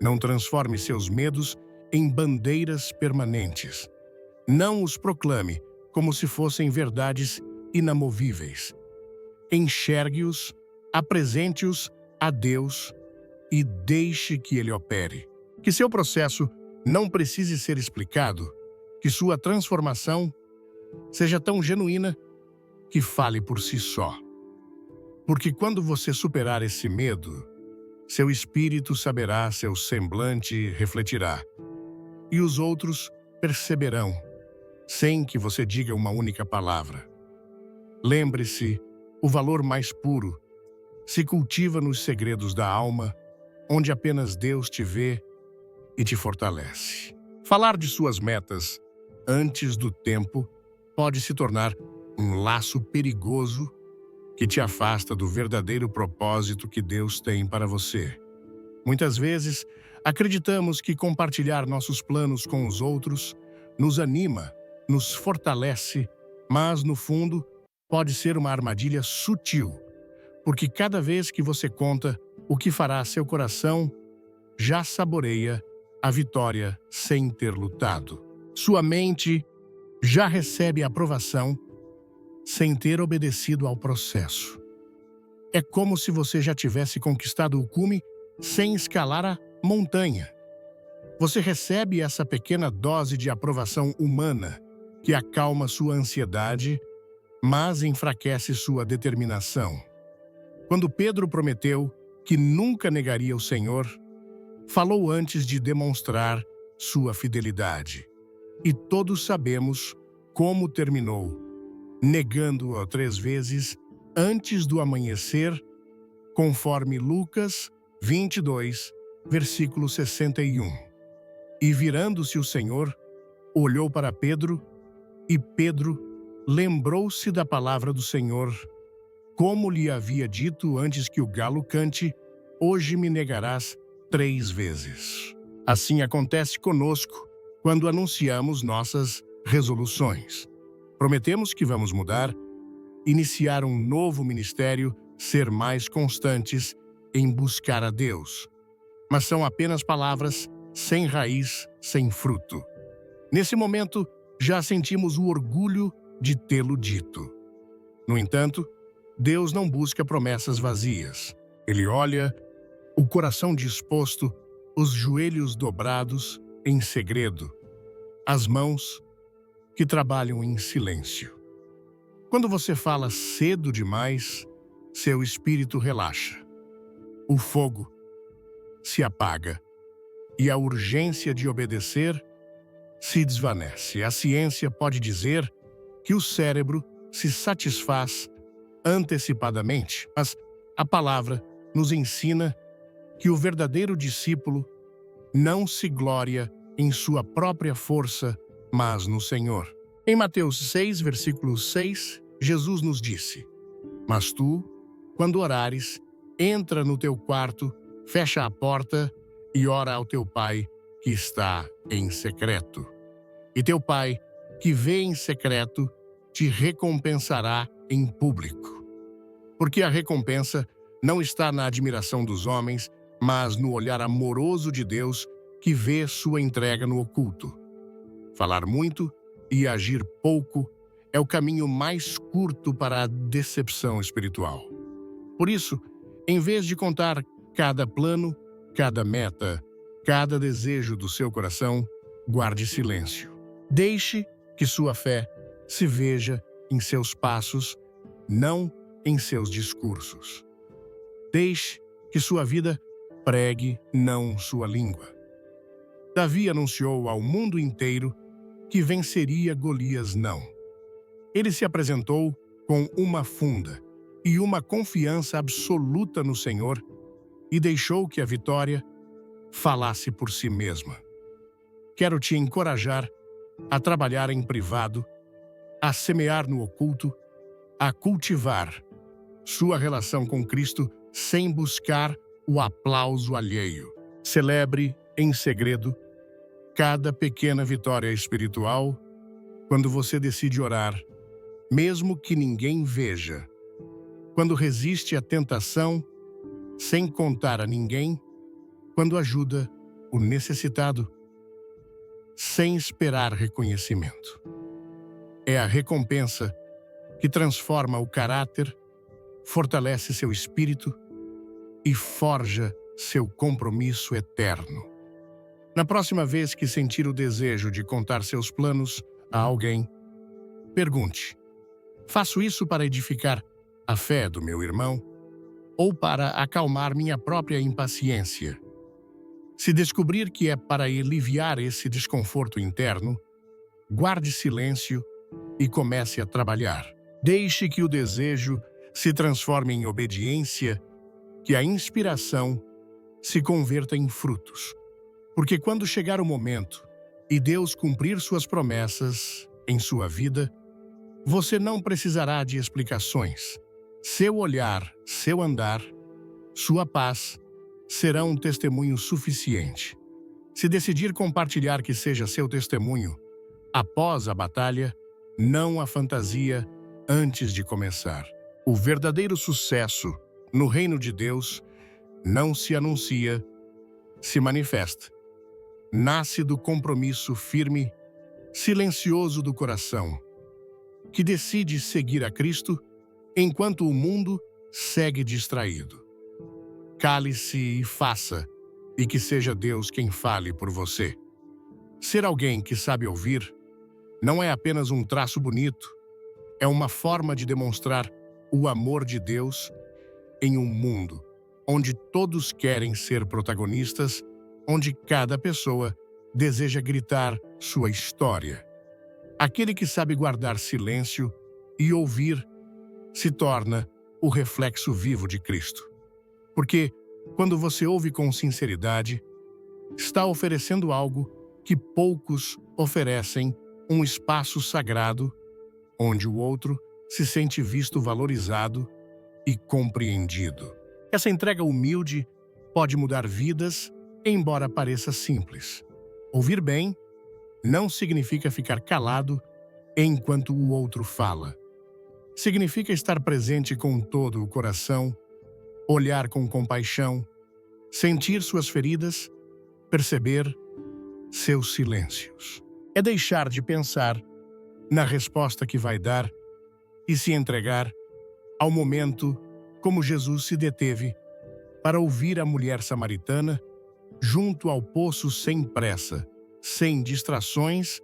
Não transforme seus medos em bandeiras permanentes. Não os proclame como se fossem verdades inamovíveis. Enxergue-os, apresente-os a Deus e deixe que Ele opere. Que seu processo não precise ser explicado, que sua transformação seja tão genuína que fale por si só. Porque quando você superar esse medo, seu espírito saberá, seu semblante refletirá, e os outros perceberão, sem que você diga uma única palavra. Lembre-se, o valor mais puro se cultiva nos segredos da alma, onde apenas Deus te vê e te fortalece. Falar de suas metas antes do tempo pode se tornar um laço perigoso que te afasta do verdadeiro propósito que Deus tem para você. Muitas vezes, acreditamos que compartilhar nossos planos com os outros nos anima, nos fortalece, mas, no fundo, pode ser uma armadilha sutil, porque cada vez que você conta o que fará seu coração, já saboreia a vitória sem ter lutado. Sua mente já recebe a aprovação sem ter obedecido ao processo. É como se você já tivesse conquistado o cume sem escalar a montanha. Você recebe essa pequena dose de aprovação humana que acalma sua ansiedade, mas enfraquece sua determinação. Quando Pedro prometeu que nunca negaria o Senhor, falou antes de demonstrar sua fidelidade. E todos sabemos como terminou, negando-o 3 vezes antes do amanhecer, conforme Lucas 22, versículo 61. E virando-se o Senhor, olhou para Pedro, e Pedro lembrou-se da palavra do Senhor, como lhe havia dito antes que o galo cante, hoje me negarás 3 vezes. Assim acontece conosco quando anunciamos nossas resoluções. Prometemos que vamos mudar, iniciar um novo ministério, ser mais constantes em buscar a Deus. Mas são apenas palavras sem raiz, sem fruto. Nesse momento, já sentimos o orgulho de tê-lo dito. No entanto, Deus não busca promessas vazias. Ele olha o coração disposto, os joelhos dobrados em segredo, as mãos que trabalham em silêncio. Quando você fala cedo demais, seu espírito relaxa. O fogo se apaga e a urgência de obedecer se desvanece. A ciência pode dizer que o cérebro se satisfaz antecipadamente, mas a palavra nos ensina que o verdadeiro discípulo não se gloria em sua própria força, mas no Senhor. Em Mateus 6, versículo 6, Jesus nos disse: "Mas tu, quando orares, entra no teu quarto, fecha a porta e ora ao teu Pai que está em secreto. E teu Pai, que vê em secreto, te recompensará em público." Porque a recompensa não está na admiração dos homens, mas no olhar amoroso de Deus que vê sua entrega no oculto. Falar muito e agir pouco é o caminho mais curto para a decepção espiritual. Por isso, em vez de contar cada plano, cada meta, cada desejo do seu coração, guarde silêncio. Deixe que sua fé se veja em seus passos, não em seus discursos. Deixe que sua vida pregue, não sua língua. Davi anunciou ao mundo inteiro que venceria Golias não. Ele se apresentou com uma funda e uma confiança absoluta no Senhor e deixou que a vitória falasse por si mesma. Quero te encorajar a trabalhar em privado, a semear no oculto, a cultivar sua relação com Cristo sem buscar o aplauso alheio. Celebre em segredo cada pequena vitória espiritual quando você decide orar, mesmo que ninguém veja. Quando resiste à tentação, sem contar a ninguém. Quando ajuda o necessitado, sem esperar reconhecimento. É a recompensa que transforma o caráter, fortalece seu espírito e forja seu compromisso eterno. Na próxima vez que sentir o desejo de contar seus planos a alguém, pergunte: faço isso para edificar a fé do meu irmão ou para acalmar minha própria impaciência? Se descobrir que é para aliviar esse desconforto interno, guarde silêncio e comece a trabalhar. Deixe que o desejo se transforme em obediência, que a inspiração se converta em frutos. Porque quando chegar o momento e Deus cumprir suas promessas em sua vida, você não precisará de explicações. Seu olhar, seu andar, sua paz serão um testemunho suficiente. Se decidir compartilhar que seja seu testemunho após a batalha, não a fantasia antes de começar. O verdadeiro sucesso no reino de Deus não se anuncia, se manifesta. Nasce do compromisso firme, silencioso do coração, que decide seguir a Cristo enquanto o mundo segue distraído. Cale-se e faça, e que seja Deus quem fale por você. Ser alguém que sabe ouvir não é apenas um traço bonito, é uma forma de demonstrar o amor de Deus em um mundo onde todos querem ser protagonistas, onde cada pessoa deseja gritar sua história. Aquele que sabe guardar silêncio e ouvir se torna o reflexo vivo de Cristo. Porque, quando você ouve com sinceridade, está oferecendo algo que poucos oferecem, um espaço sagrado, onde o outro se sente visto, valorizado e compreendido. Essa entrega humilde pode mudar vidas, embora pareça simples. Ouvir bem não significa ficar calado enquanto o outro fala. Significa estar presente com todo o coração, olhar com compaixão, sentir suas feridas, perceber seus silêncios. É deixar de pensar na resposta que vai dar e se entregar ao momento, como Jesus se deteve para ouvir a mulher samaritana junto ao poço sem pressa, sem distrações,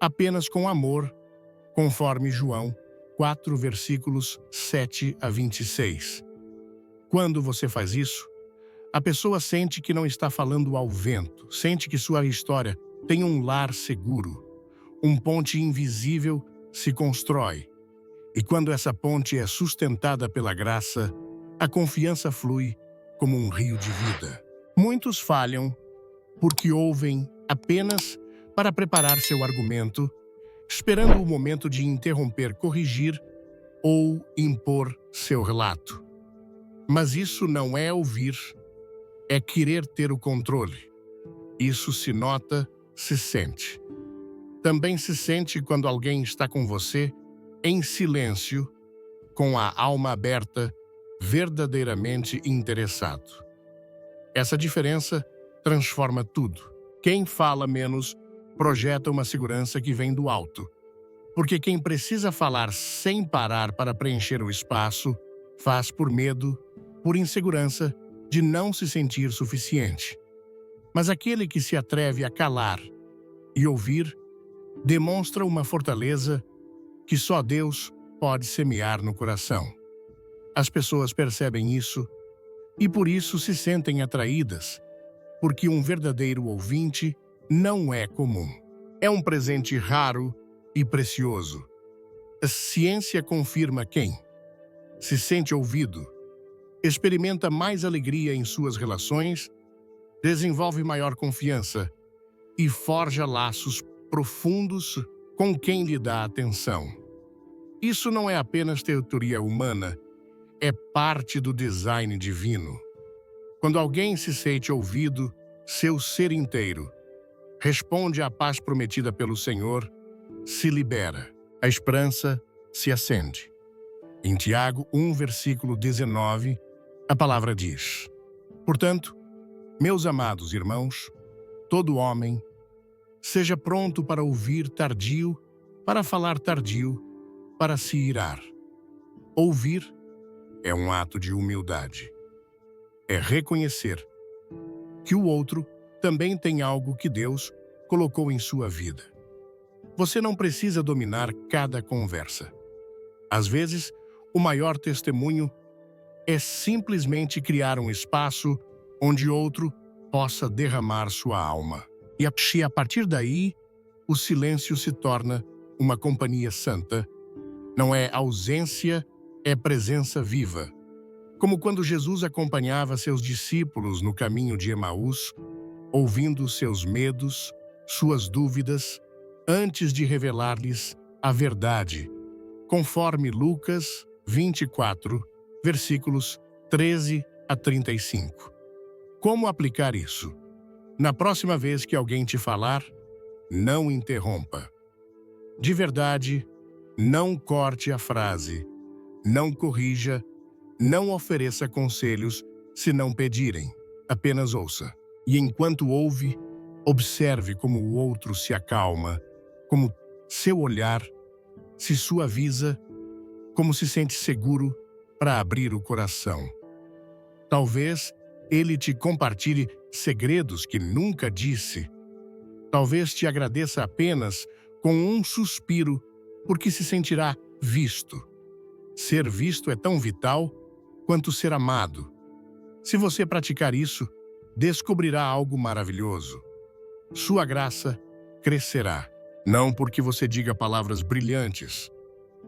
apenas com amor, conforme João 4, versículos 7 a 26. Quando você faz isso, a pessoa sente que não está falando ao vento, sente que sua história tem um lar seguro. Um ponte invisível se constrói. E quando essa ponte é sustentada pela graça, a confiança flui como um rio de vida. Muitos falham porque ouvem apenas para preparar seu argumento, esperando o momento de interromper, corrigir ou impor seu relato. Mas isso não é ouvir, é querer ter o controle. Isso se nota, se sente. Também se sente quando alguém está com você, em silêncio, com a alma aberta, verdadeiramente interessado. Essa diferença transforma tudo. Quem fala menos projeta uma segurança que vem do alto. Porque quem precisa falar sem parar para preencher o espaço, faz por medo, por insegurança, de não se sentir suficiente. Mas aquele que se atreve a calar e ouvir, demonstra uma fortaleza que só Deus pode semear no coração. As pessoas percebem isso e por isso se sentem atraídas, porque um verdadeiro ouvinte não é comum. É um presente raro e precioso. A ciência confirma quem se sente ouvido, experimenta mais alegria em suas relações, desenvolve maior confiança e forja laços profundos com quem lhe dá atenção. Isso não é apenas teoria humana, é parte do design divino. Quando alguém se sente ouvido, seu ser inteiro responde à paz prometida pelo Senhor, se libera, a esperança se acende. Em Tiago 1, versículo 19, a palavra diz: Portanto, meus amados irmãos, todo homem, seja pronto para ouvir, tardio, para falar, tardio, para se irar. Ouvir é um ato de humildade. É reconhecer que o outro também tem algo que Deus colocou em sua vida. Você não precisa dominar cada conversa. Às vezes, o maior testemunho é simplesmente criar um espaço onde outro possa derramar sua alma. E a partir daí, o silêncio se torna uma companhia santa. Não é ausência, é presença viva. Como quando Jesus acompanhava seus discípulos no caminho de Emaús, ouvindo seus medos, suas dúvidas, antes de revelar-lhes a verdade, conforme Lucas 24, versículos 13 a 35. Como aplicar isso? Na próxima vez que alguém te falar, não interrompa. De verdade, não corte a frase, não corrija, não ofereça conselhos se não pedirem, apenas ouça. E enquanto ouve, observe como o outro se acalma, como seu olhar se suaviza, como se sente seguro para abrir o coração. Talvez ele te compartilhe segredos que nunca disse. Talvez te agradeça apenas com um suspiro, porque se sentirá visto. Ser visto é tão vital quanto ser amado. Se você praticar isso, descobrirá algo maravilhoso. Sua graça crescerá, não porque você diga palavras brilhantes,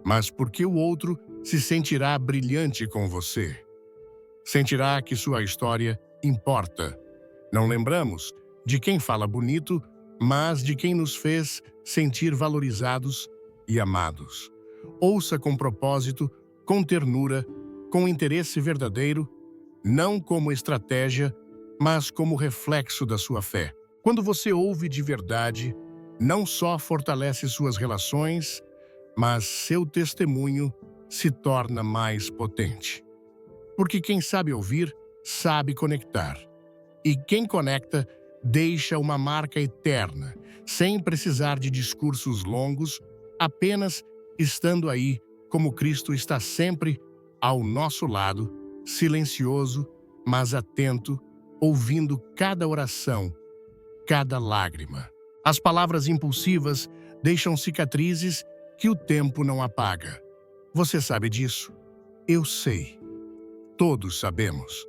mas porque o outro se sentirá brilhante com você. Sentirá que sua história importa. Não lembramos de quem fala bonito, mas de quem nos fez sentir valorizados e amados. Ouça com propósito, com ternura, com interesse verdadeiro, não como estratégia, mas como reflexo da sua fé. Quando você ouve de verdade, não só fortalece suas relações, mas seu testemunho se torna mais potente. Porque quem sabe ouvir, sabe conectar. E quem conecta, deixa uma marca eterna, sem precisar de discursos longos, apenas estando aí, como Cristo está sempre ao nosso lado, silencioso, mas atento, ouvindo cada oração, cada lágrima. As palavras impulsivas deixam cicatrizes que o tempo não apaga. Você sabe disso? Eu sei. Todos sabemos.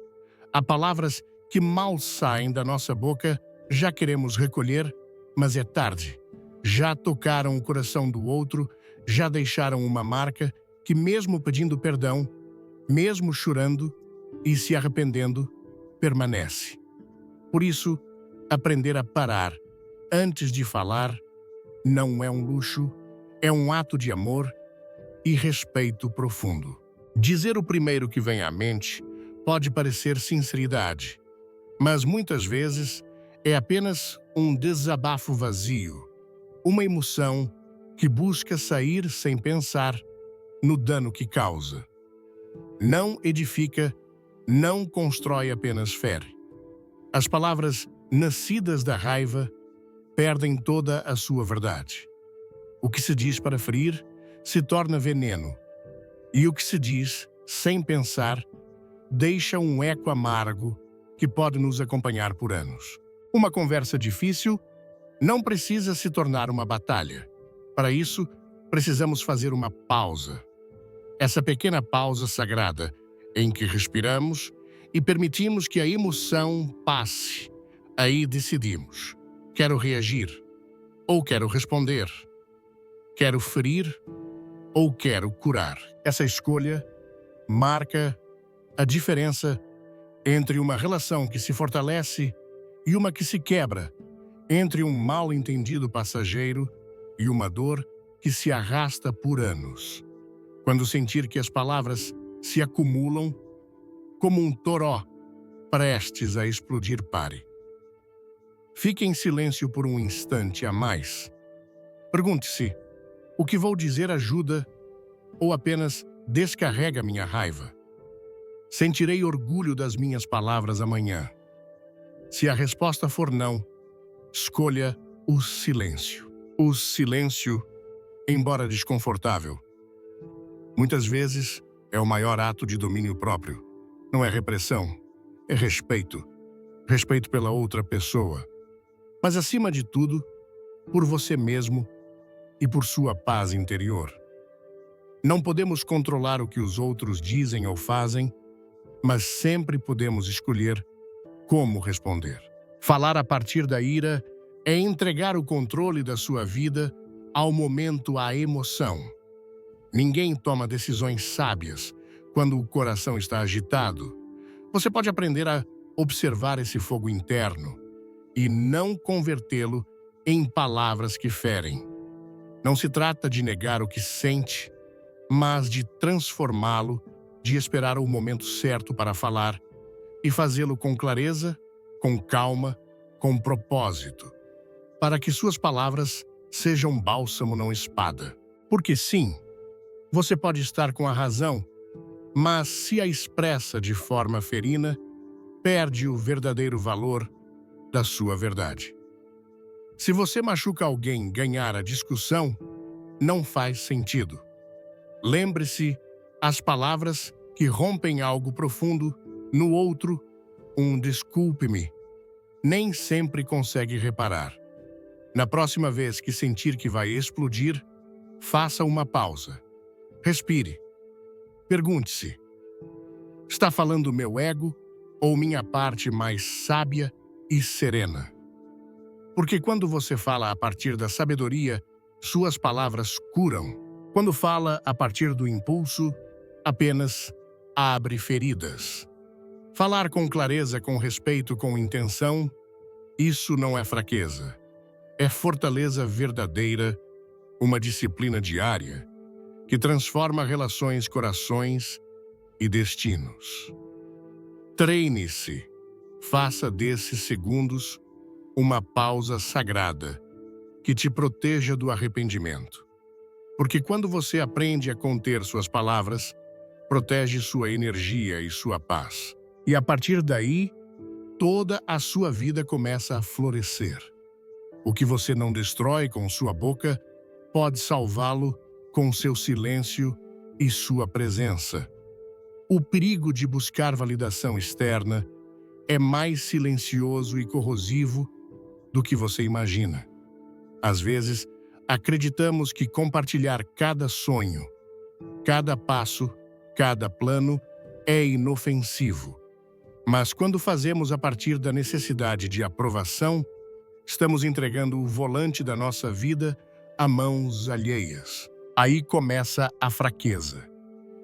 Há palavras que mal saem da nossa boca, já queremos recolher, mas é tarde. Já tocaram o coração do outro, já deixaram uma marca que, mesmo pedindo perdão, mesmo chorando e se arrependendo, permanece. Por isso, aprender a parar antes de falar não é um luxo, é um ato de amor e respeito profundo. Dizer o primeiro que vem à mente pode parecer sinceridade, mas muitas vezes é apenas um desabafo vazio, uma emoção que busca sair sem pensar no dano que causa. Não edifica, não constrói, apenas fere. As palavras nascidas da raiva perdem toda a sua verdade. O que se diz para ferir se torna veneno, e o que se diz sem pensar deixa um eco amargo que pode nos acompanhar por anos. Uma conversa difícil não precisa se tornar uma batalha. Para isso, precisamos fazer uma pausa. Essa pequena pausa sagrada em que respiramos e permitimos que a emoção passe. Aí decidimos: quero reagir ou quero responder? Quero ferir ou quero curar? Essa escolha marca a diferença entre uma relação que se fortalece e uma que se quebra, entre um mal-entendido passageiro e uma dor que se arrasta por anos. Quando sentir que as palavras se acumulam como um toró prestes a explodir, pare. Fique em silêncio por um instante a mais. Pergunte-se: o que vou dizer ajuda ou apenas descarrega minha raiva? Sentirei orgulho das minhas palavras amanhã. Se a resposta for não, escolha o silêncio. O silêncio, embora desconfortável, muitas vezes é o maior ato de domínio próprio. Não é repressão, é respeito. Respeito pela outra pessoa. Mas, acima de tudo, por você mesmo e por sua paz interior. Não podemos controlar o que os outros dizem ou fazem, mas sempre podemos escolher como responder. Falar a partir da ira é entregar o controle da sua vida ao momento, à emoção. Ninguém toma decisões sábias quando o coração está agitado. Você pode aprender a observar esse fogo interno e não convertê-lo em palavras que ferem. Não se trata de negar o que sente, mas de transformá-lo, de esperar o momento certo para falar e fazê-lo com clareza, com calma, com propósito, para que suas palavras sejam bálsamo, não espada. Porque sim, você pode estar com a razão, mas se a expressa de forma ferina, perde o verdadeiro valor da sua verdade. Se você machuca alguém, ganhar a discussão não faz sentido. Lembre-se, as palavras que rompem algo profundo no outro, um desculpe-me, nem sempre consegue reparar. Na próxima vez que sentir que vai explodir, faça uma pausa. Respire. Pergunte-se: está falando meu ego ou minha parte mais sábia e serena? Porque quando você fala a partir da sabedoria, suas palavras curam. Quando fala a partir do impulso, apenas abre feridas. Falar com clareza, com respeito, com intenção, isso não é fraqueza. É fortaleza verdadeira, uma disciplina diária que transforma relações, corações e destinos. Treine-se. Faça desses segundos uma pausa sagrada que te proteja do arrependimento. Porque quando você aprende a conter suas palavras, protege sua energia e sua paz. E a partir daí, toda a sua vida começa a florescer. O que você não destrói com sua boca, pode salvá-lo com seu silêncio e sua presença. O perigo de buscar validação externa é mais silencioso e corrosivo do que você imagina. Às vezes, Acreditamos que compartilhar cada sonho, cada passo, cada plano é inofensivo. Mas quando fazemos a partir da necessidade de aprovação, estamos entregando o volante da nossa vida a mãos alheias. Aí começa a fraqueza.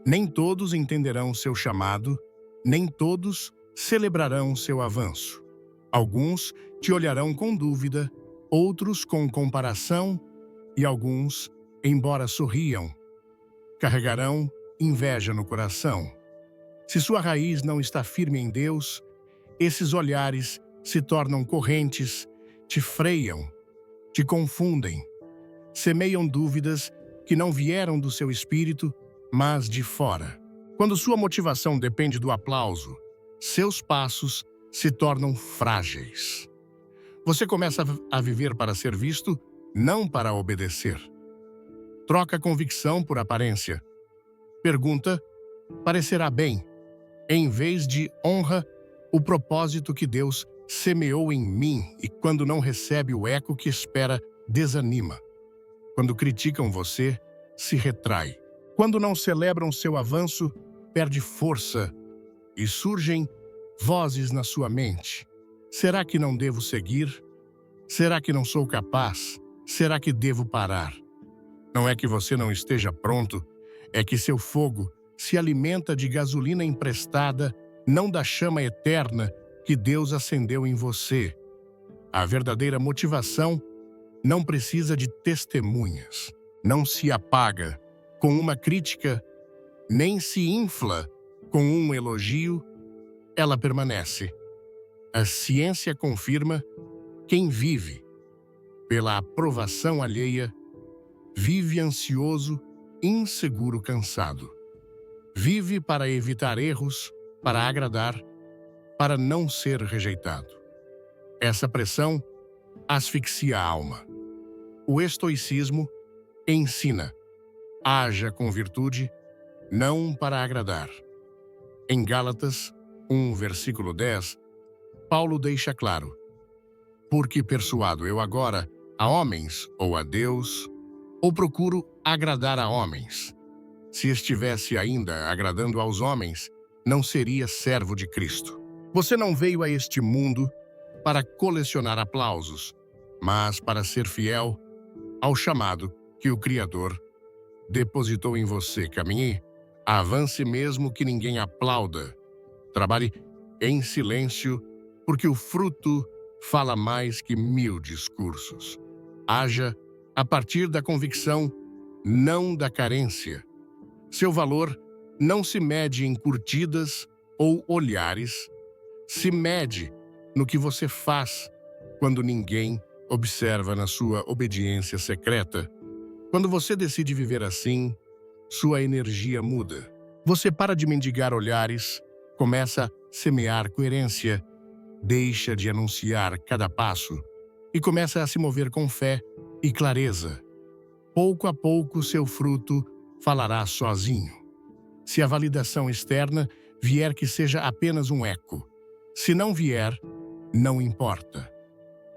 Nem todos entenderão seu chamado, nem todos celebrarão seu avanço. Alguns te olharão com dúvida, outros com comparação e alguns, embora sorriam, carregarão inveja no coração. Se sua raiz não está firme em Deus, esses olhares se tornam correntes, te freiam, te confundem, semeiam dúvidas que não vieram do seu espírito, mas de fora. Quando sua motivação depende do aplauso, seus passos se tornam frágeis. Você começa a viver para ser visto, não para obedecer. Troca convicção por aparência. Pergunta, parecerá bem, em vez de honra o propósito que Deus semeou em mim, e quando não recebe o eco que espera, desanima. Quando criticam você, se retrai. Quando não celebram seu avanço, perde força e surgem vozes na sua mente. Será que não devo seguir? Será que não sou capaz? Será que devo parar? Não é que você não esteja pronto, é que seu fogo se alimenta de gasolina emprestada, não da chama eterna que Deus acendeu em você. A verdadeira motivação não precisa de testemunhas, não se apaga com uma crítica, nem se infla com um elogio, ela permanece. A ciência confirma: quem vive pela aprovação alheia vive ansioso, inseguro, cansado. Vive para evitar erros, para agradar, para não ser rejeitado. Essa pressão asfixia a alma. O estoicismo ensina: haja com virtude, não para agradar. Em Gálatas 1, versículo 10, Paulo deixa claro: porque persuado eu agora a homens ou a Deus, ou procuro agradar a homens? Se estivesse ainda agradando aos homens, não seria servo de Cristo. Você não veio a este mundo para colecionar aplausos, mas para ser fiel ao chamado que o Criador depositou em você. Caminhe, avance mesmo que ninguém aplauda. Trabalhe em silêncio, porque o fruto fala mais que 1000 discursos. Haja a partir da convicção, não da carência. Seu valor não se mede em curtidas ou olhares, se mede no que você faz quando ninguém observa na sua obediência secreta. Quando você decide viver assim, sua energia muda. Você para de mendigar olhares, começa a semear coerência, deixa de anunciar cada passo e começa a se mover com fé e clareza. Pouco a pouco, seu fruto falará sozinho. Se a validação externa vier, que seja apenas um eco. Se não vier, não importa.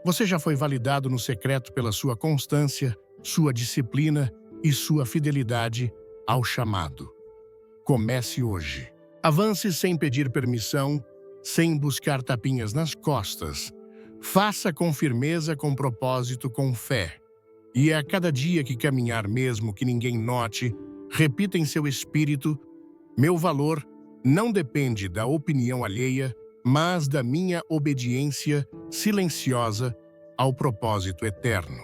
Você já foi validado no secreto pela sua constância, sua disciplina e sua fidelidade ao chamado. Comece hoje. Avance sem pedir permissão, sem buscar tapinhas nas costas. Faça com firmeza, com propósito, com fé. E a cada dia que caminhar, mesmo que ninguém note, repita em seu espírito: meu valor não depende da opinião alheia, mas da minha obediência silenciosa ao propósito eterno.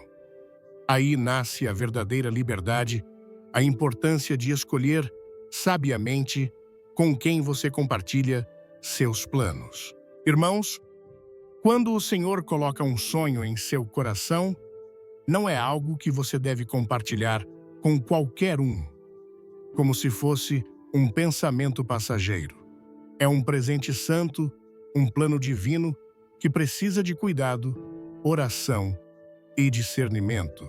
Aí nasce a verdadeira liberdade, a importância de escolher sabiamente com quem você compartilha seus planos. Irmãos, quando o Senhor coloca um sonho em seu coração, não é algo que você deve compartilhar com qualquer um, como se fosse um pensamento passageiro. É um presente santo, um plano divino que precisa de cuidado, oração e discernimento.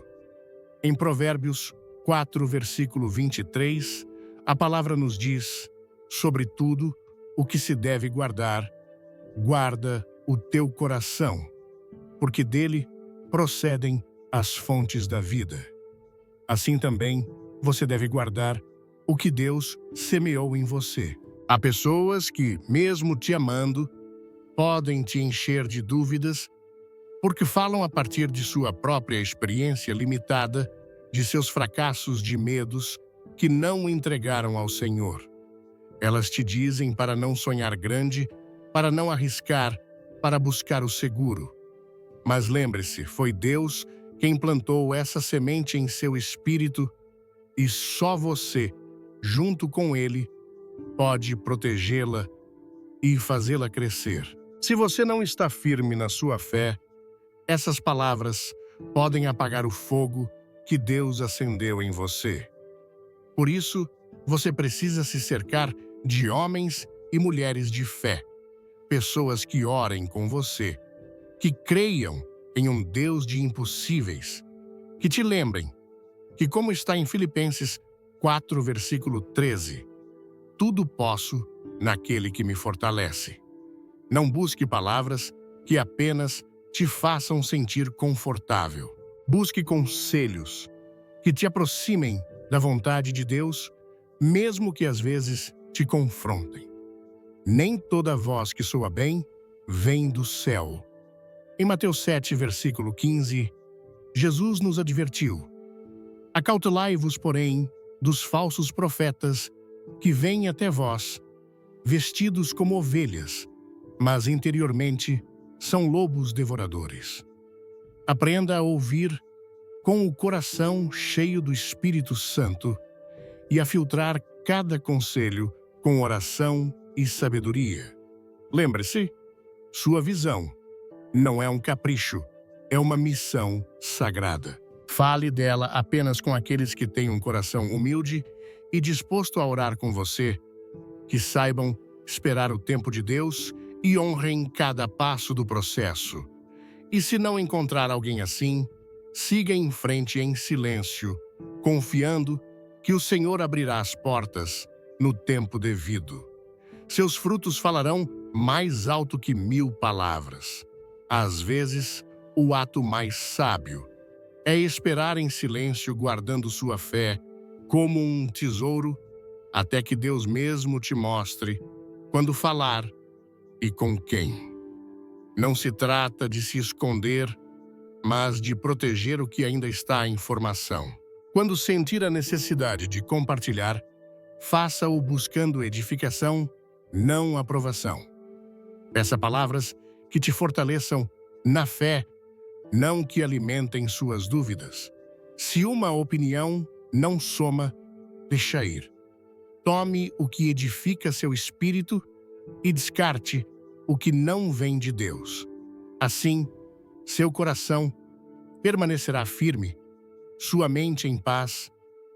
Em Provérbios 4, versículo 23, a palavra nos diz: sobre tudo o que se deve guardar, guarda o teu coração, porque dele procedem as fontes da vida. assim também você deve guardar o que Deus semeou em você. Há pessoas que, mesmo te amando, podem te encher de dúvidas porque falam a partir de sua própria experiência limitada, de seus fracassos, de medos que não entregaram ao Senhor. Elas te dizem para não sonhar grande, para não arriscar, para buscar o seguro. Mas lembre-se, foi Deus quem plantou essa semente em seu espírito e só você, junto com Ele, pode protegê-la e fazê-la crescer. Se você não está firme na sua fé, essas palavras podem apagar o fogo que Deus acendeu em você. Por isso, você precisa se cercar de homens e mulheres de fé, pessoas que orem com você, que creiam em um Deus de impossíveis, que te lembrem que, como está em Filipenses 4, versículo 13, tudo posso naquele que me fortalece. Não busque palavras que apenas te façam sentir confortável. Busque conselhos que te aproximem da vontade de Deus, mesmo que às vezes te confrontem. Nem toda voz que soa bem vem do céu. Em Mateus 7, versículo 15, Jesus nos advertiu: acautelai-vos, porém, dos falsos profetas que vêm até vós, vestidos como ovelhas, mas interiormente são lobos devoradores. Aprenda a ouvir com o coração cheio do Espírito Santo e a filtrar cada conselho com oração e sabedoria. Lembre-se, sua visão não é um capricho, é uma missão sagrada. Fale dela apenas com aqueles que têm um coração humilde e disposto a orar com você, que saibam esperar o tempo de Deus e honrem cada passo do processo. E se não encontrar alguém assim, siga em frente em silêncio, confiando que o Senhor abrirá as portas no tempo devido. Seus frutos falarão mais alto que 1000 palavras. Às vezes, o ato mais sábio é esperar em silêncio, guardando sua fé como um tesouro, até que Deus mesmo te mostre quando falar e com quem. Não se trata de se esconder, mas de proteger o que ainda está em formação. Quando sentir a necessidade de compartilhar, faça-o buscando edificação, não aprovação. Peça palavras que te fortaleçam na fé, não que alimentem suas dúvidas. Se uma opinião não soma, deixa ir. Tome o que edifica seu espírito e descarte o que não vem de Deus. Assim, seu coração permanecerá firme, sua mente em paz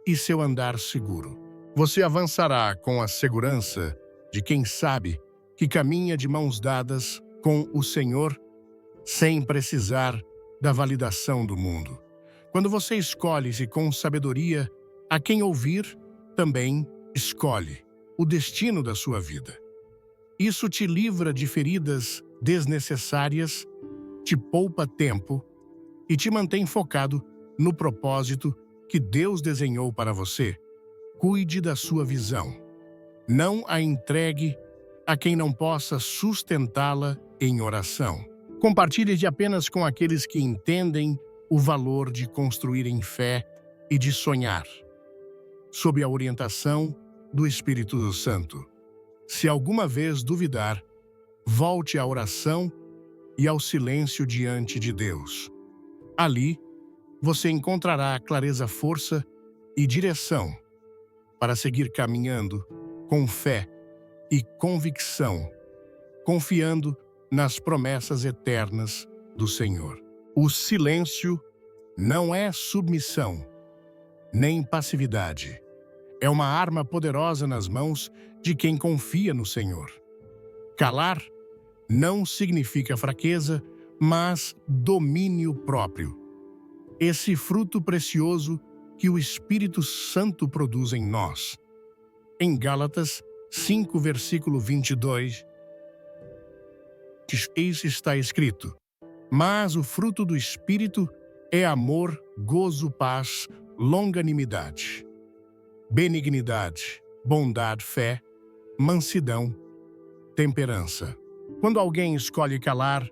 e seu andar seguro. Você avançará com a segurança de quem sabe que caminha de mãos dadas com o Senhor, sem precisar da validação do mundo. Quando você escolhe-se com sabedoria a quem ouvir, também escolhe o destino da sua vida. Isso te livra de feridas desnecessárias, te poupa tempo e te mantém focado no propósito que Deus desenhou para você. Cuide da sua visão. Não a entregue a quem não possa sustentá-la em oração. Compartilhe-de apenas com aqueles que entendem o valor de construir em fé e de sonhar, sob a orientação do Espírito Santo. Se alguma vez duvidar, volte à oração e ao silêncio diante de Deus. Ali, você encontrará clareza, força e direção para seguir caminhando com fé e convicção, confiando nas promessas eternas do Senhor. O silêncio não é submissão, nem passividade. É uma arma poderosa nas mãos de quem confia no Senhor. Calar não significa fraqueza, mas domínio próprio. Esse fruto precioso que o Espírito Santo produz em nós. Em Gálatas 5, versículo 22, está escrito: mas o fruto do Espírito é amor, gozo, paz, longanimidade, benignidade, bondade, fé, mansidão, temperança. Quando alguém escolhe calar,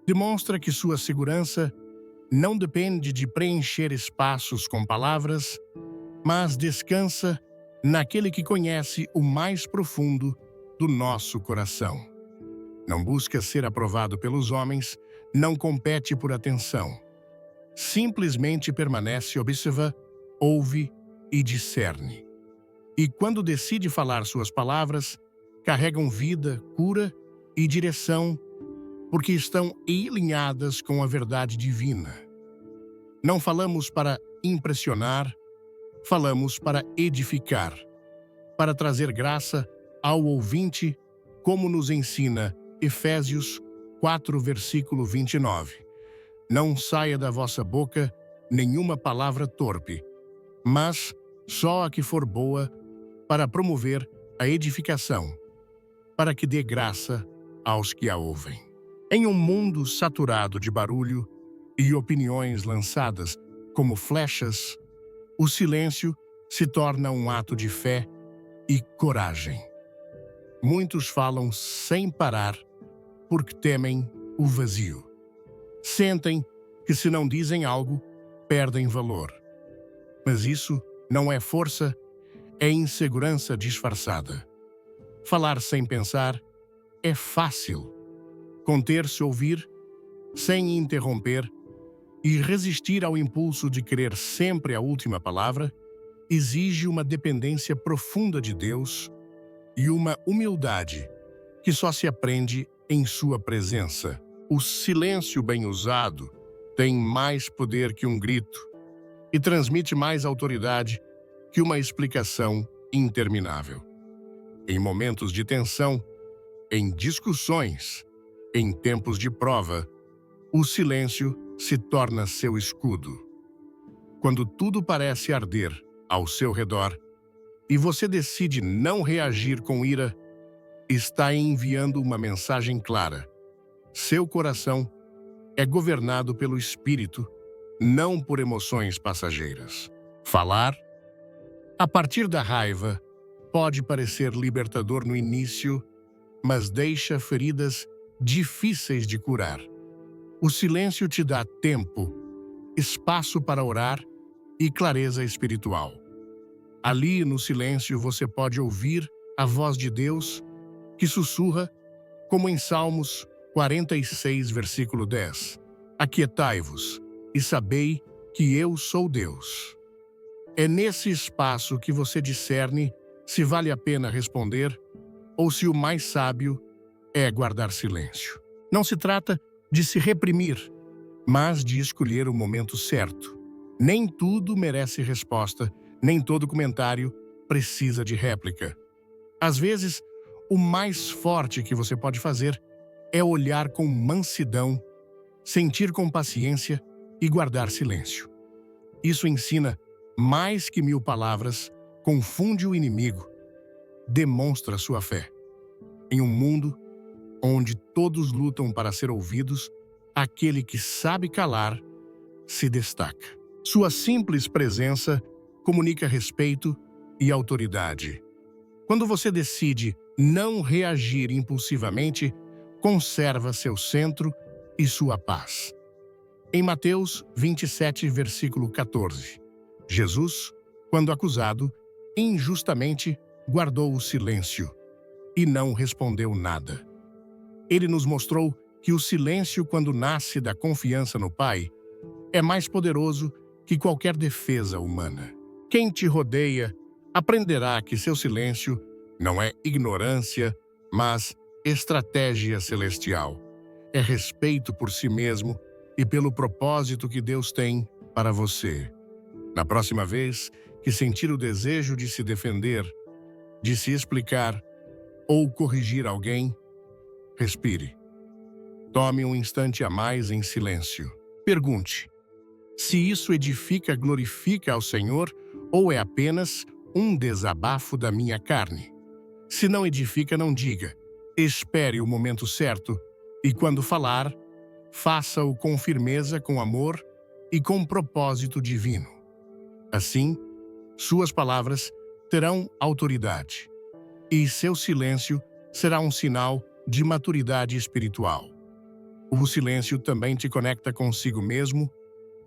demonstra que sua segurança não depende de preencher espaços com palavras, mas descansa naquele que conhece o mais profundo do nosso coração. Não busca ser aprovado pelos homens, não compete por atenção. Simplesmente permanece observa, ouve e discerne. E quando decide falar suas palavras, carregam vida, cura e direção, porque estão alinhadas com a verdade divina. Não falamos para impressionar, falamos para edificar, para trazer graça ao ouvinte, como nos ensina Efésios 4, versículo 29. Não saia da vossa boca nenhuma palavra torpe, mas só a que for boa para promover a edificação, para que dê graça aos que a ouvem. Em um mundo saturado de barulho e opiniões lançadas como flechas, o silêncio se torna um ato de fé e coragem. Muitos falam sem parar porque temem o vazio. Sentem que se não dizem algo, perdem valor. Mas isso não é força, é insegurança disfarçada. Falar sem pensar é fácil. Conter-se ouvir, sem interromper, e resistir ao impulso de querer sempre a última palavra, exige uma dependência profunda de Deus e uma humildade que só se aprende em sua presença. O silêncio bem usado tem mais poder que um grito e transmite mais autoridade que uma explicação interminável. Em momentos de tensão, em discussões, em tempos de prova, o silêncio se torna seu escudo. Quando tudo parece arder ao seu redor e você decide não reagir com ira, está enviando uma mensagem clara. Seu coração é governado pelo Espírito, não por emoções passageiras. Falar, a partir da raiva, pode parecer libertador no início, mas deixa feridas difíceis de curar. O silêncio te dá tempo, espaço para orar e clareza espiritual. Ali, no silêncio, você pode ouvir a voz de Deus, que sussurra, como em Salmos 46, versículo 10. Aquietai-vos e sabei que eu sou Deus. É nesse espaço que você discerne se vale a pena responder ou se o mais sábio é guardar silêncio. Não se trata de se reprimir, mas de escolher o momento certo. Nem tudo merece resposta, nem todo comentário precisa de réplica. Às vezes, o mais forte que você pode fazer é olhar com mansidão, sentir com paciência e guardar silêncio. Isso ensina mais que 1000 palavras, confunde o inimigo, demonstra sua fé. Em um mundo onde todos lutam para ser ouvidos, aquele que sabe calar se destaca. Sua simples presença comunica respeito e autoridade. Quando você decide não reagir impulsivamente, conserva seu centro e sua paz. Em Mateus 27, versículo 14, Jesus, quando acusado, injustamente guardou o silêncio e não respondeu nada. Ele nos mostrou que o silêncio, quando nasce da confiança no Pai, é mais poderoso que qualquer defesa humana. Quem te rodeia aprenderá que seu silêncio não é ignorância, mas estratégia celestial. É respeito por si mesmo e pelo propósito que Deus tem para você. Na próxima vez que sentir o desejo de se defender, de se explicar ou corrigir alguém, respire. Tome um instante a mais em silêncio. Pergunte: se isso edifica, glorifica ao Senhor ou é apenas um desabafo da minha carne? Se não edifica, não diga. Espere o momento certo e, quando falar, faça-o com firmeza, com amor e com propósito divino. Assim, suas palavras terão autoridade, e seu silêncio será um sinal de maturidade espiritual. O silêncio também te conecta consigo mesmo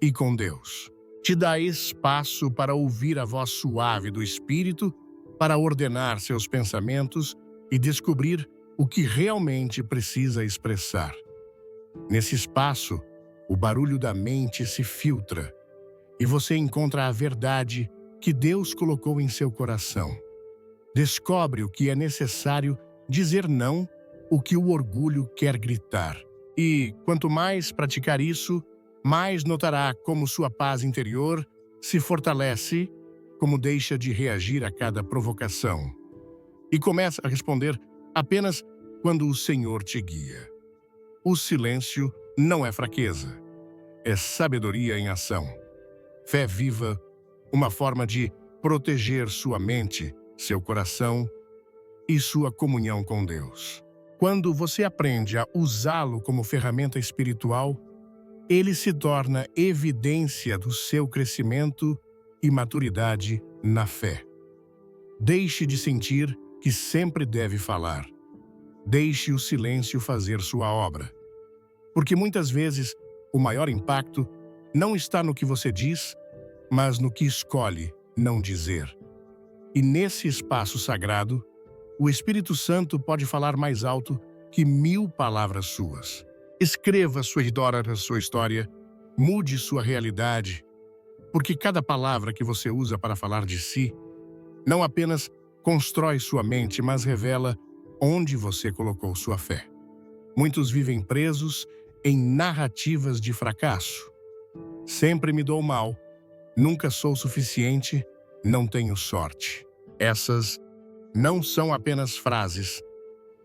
e com Deus. Te dá espaço para ouvir a voz suave do Espírito, para ordenar seus pensamentos e descobrir o que realmente precisa expressar. Nesse espaço, o barulho da mente se filtra e você encontra a verdade que Deus colocou em seu coração. Descobre o que é necessário dizer não, o que o orgulho quer gritar. E, quanto mais praticar isso, mais notará como sua paz interior se fortalece, como deixa de reagir a cada provocação. E começa a responder apenas quando o Senhor te guia. O silêncio não é fraqueza, é sabedoria em ação. Fé viva, uma forma de proteger sua mente, seu coração e sua comunhão com Deus. Quando você aprende a usá-lo como ferramenta espiritual, ele se torna evidência do seu crescimento e maturidade na fé. Deixe de sentir que sempre deve falar. Deixe o silêncio fazer sua obra. Porque muitas vezes o maior impacto não está no que você diz, mas no que escolhe não dizer. E nesse espaço sagrado, o Espírito Santo pode falar mais alto que 1000 palavras suas. Escreva sua história, mude sua realidade, porque cada palavra que você usa para falar de si não apenas constrói sua mente, mas revela onde você colocou sua fé. Muitos vivem presos em narrativas de fracasso. Sempre me dou mal, nunca sou suficiente, não tenho sorte. Essas não são apenas frases,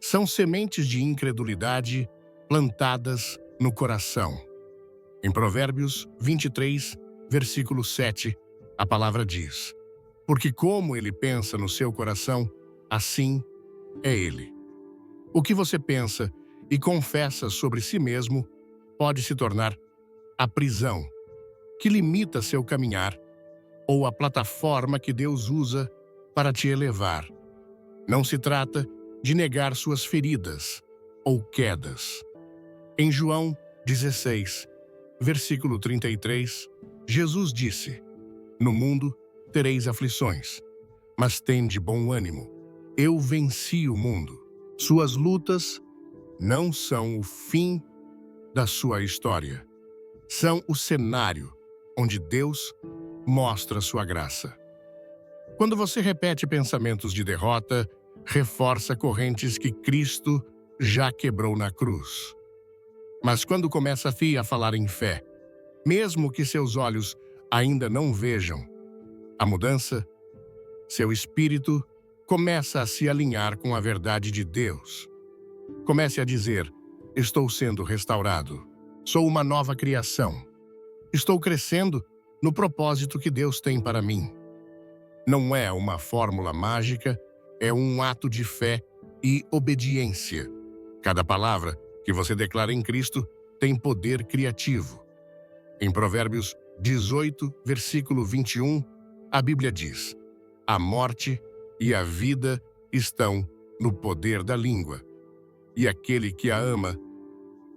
são sementes de incredulidade plantadas no coração. Em Provérbios 23, versículo 7, a palavra diz: porque como ele pensa no seu coração, assim é ele. O que você pensa e confessa sobre si mesmo pode se tornar a prisão que limita seu caminhar ou a plataforma que Deus usa para te elevar. Não se trata de negar suas feridas ou quedas. Em João 16, versículo 33, Jesus disse: no mundo tereis aflições, mas tende bom ânimo. Eu venci o mundo. Suas lutas não são o fim da sua história. São o cenário onde Deus mostra sua graça. Quando você repete pensamentos de derrota, reforça correntes que Cristo já quebrou na cruz. Mas quando começa a falar em fé, mesmo que seus olhos ainda não vejam a mudança, seu espírito começa a se alinhar com a verdade de Deus. Comece a dizer: estou sendo restaurado. Sou uma nova criação. Estou crescendo no propósito que Deus tem para mim. Não é uma fórmula mágica, é um ato de fé e obediência. Cada palavra que você declara em Cristo tem poder criativo. Em Provérbios 18, versículo 21, a Bíblia diz: a morte e a vida estão no poder da língua, e aquele que a ama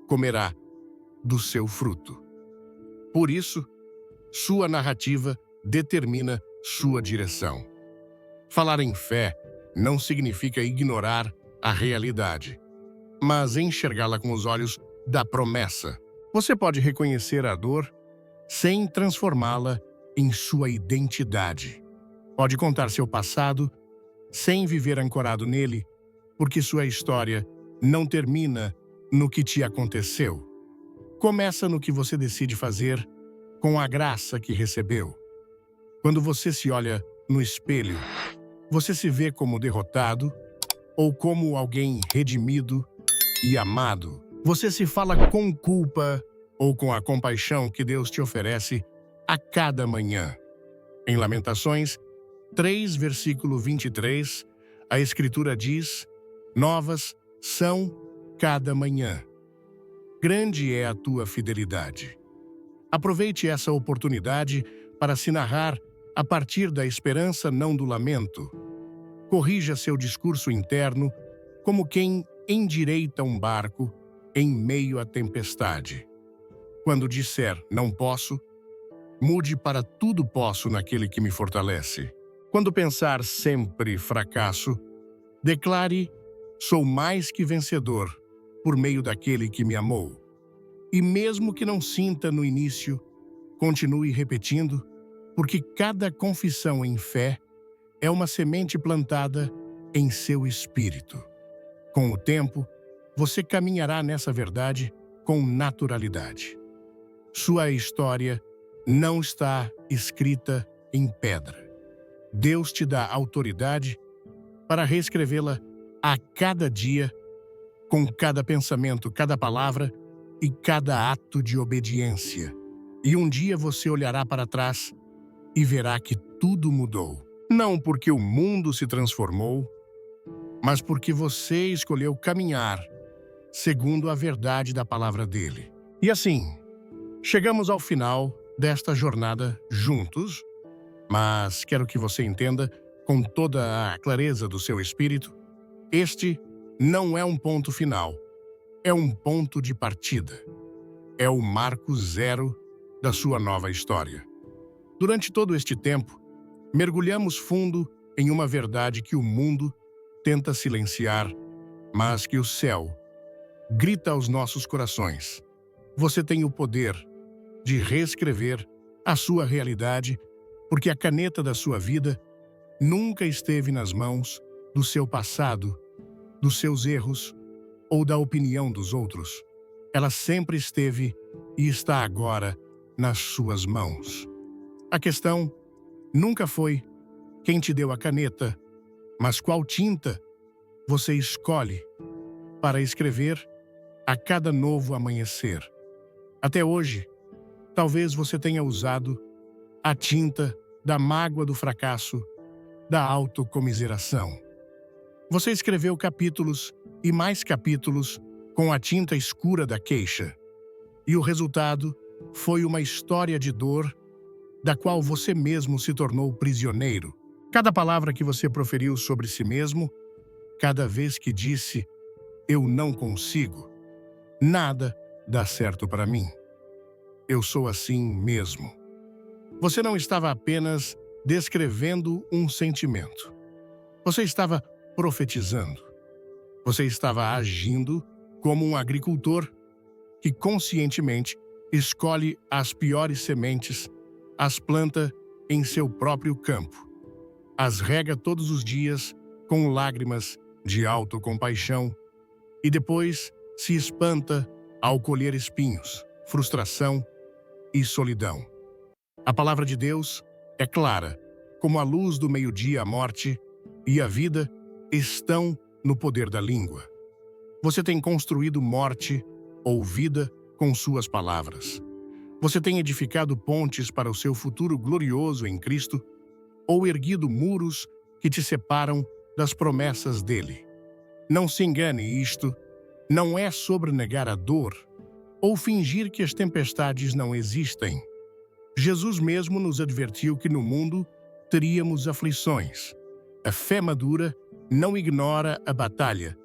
comerá do seu fruto. Por isso, sua narrativa determina sua direção. Falar em fé não significa ignorar a realidade, mas enxergá-la com os olhos da promessa. Você pode reconhecer a dor sem transformá-la em sua identidade. Pode contar seu passado sem viver ancorado nele, porque sua história não termina no que te aconteceu. Começa no que você decide fazer com a graça que recebeu. Quando você se olha no espelho, você se vê como derrotado ou como alguém redimido e amado. Você se fala com culpa ou com a compaixão que Deus te oferece a cada manhã. Em Lamentações 3, versículo 23, a Escritura diz: novas são cada manhã. Grande é a tua fidelidade. Aproveite essa oportunidade para se narrar a partir da esperança, não do lamento. Corrija seu discurso interno como quem endireita um barco em meio à tempestade. Quando disser não posso, mude para tudo posso naquele que me fortalece. Quando pensar sempre fracasso, declare sou mais que vencedor por meio daquele que me amou. E mesmo que não sinta no início, continue repetindo, porque cada confissão em fé é uma semente plantada em seu espírito. Com o tempo, você caminhará nessa verdade com naturalidade. Sua história não está escrita em pedra. Deus te dá autoridade para reescrevê-la a cada dia, com cada pensamento, cada palavra e cada ato de obediência. E um dia você olhará para trás e verá que tudo mudou. Não porque o mundo se transformou, mas porque você escolheu caminhar segundo a verdade da palavra dele. E assim, chegamos ao final desta jornada juntos, mas quero que você entenda, com toda a clareza do seu espírito, este não é um ponto final, é um ponto de partida. É o marco zero da sua nova história. Durante todo este tempo, mergulhamos fundo em uma verdade que o mundo tenta silenciar, mas que o céu grita aos nossos corações. Você tem o poder de reescrever a sua realidade, porque a caneta da sua vida nunca esteve nas mãos do seu passado, dos seus erros ou da opinião dos outros. Ela sempre esteve e está agora nas suas mãos. A questão nunca foi quem te deu a caneta, mas qual tinta você escolhe para escrever a cada novo amanhecer. Até hoje, talvez você tenha usado a tinta da mágoa do fracasso, da autocomiseração. Você escreveu capítulos e mais capítulos com a tinta escura da queixa. E o resultado foi uma história de dor da qual você mesmo se tornou prisioneiro. Cada palavra que você proferiu sobre si mesmo, cada vez que disse, eu não consigo, nada dá certo para mim. Eu sou assim mesmo. Você não estava apenas descrevendo um sentimento. Você estava profetizando. Você estava agindo como um agricultor que conscientemente escolhe as piores sementes, as planta em seu próprio campo, as rega todos os dias com lágrimas de autocompaixão e depois se espanta ao colher espinhos, frustração e solidão. A palavra de Deus é clara, como a luz do meio-dia. A morte e a vida estão no poder da língua. Você tem construído morte ou vida com suas palavras. Você tem edificado pontes para o seu futuro glorioso em Cristo ou erguido muros que te separam das promessas dele. Não se engane, isto não é sobre negar a dor ou fingir que as tempestades não existem. Jesus mesmo nos advertiu que no mundo teríamos aflições. A fé madura não ignora a batalha,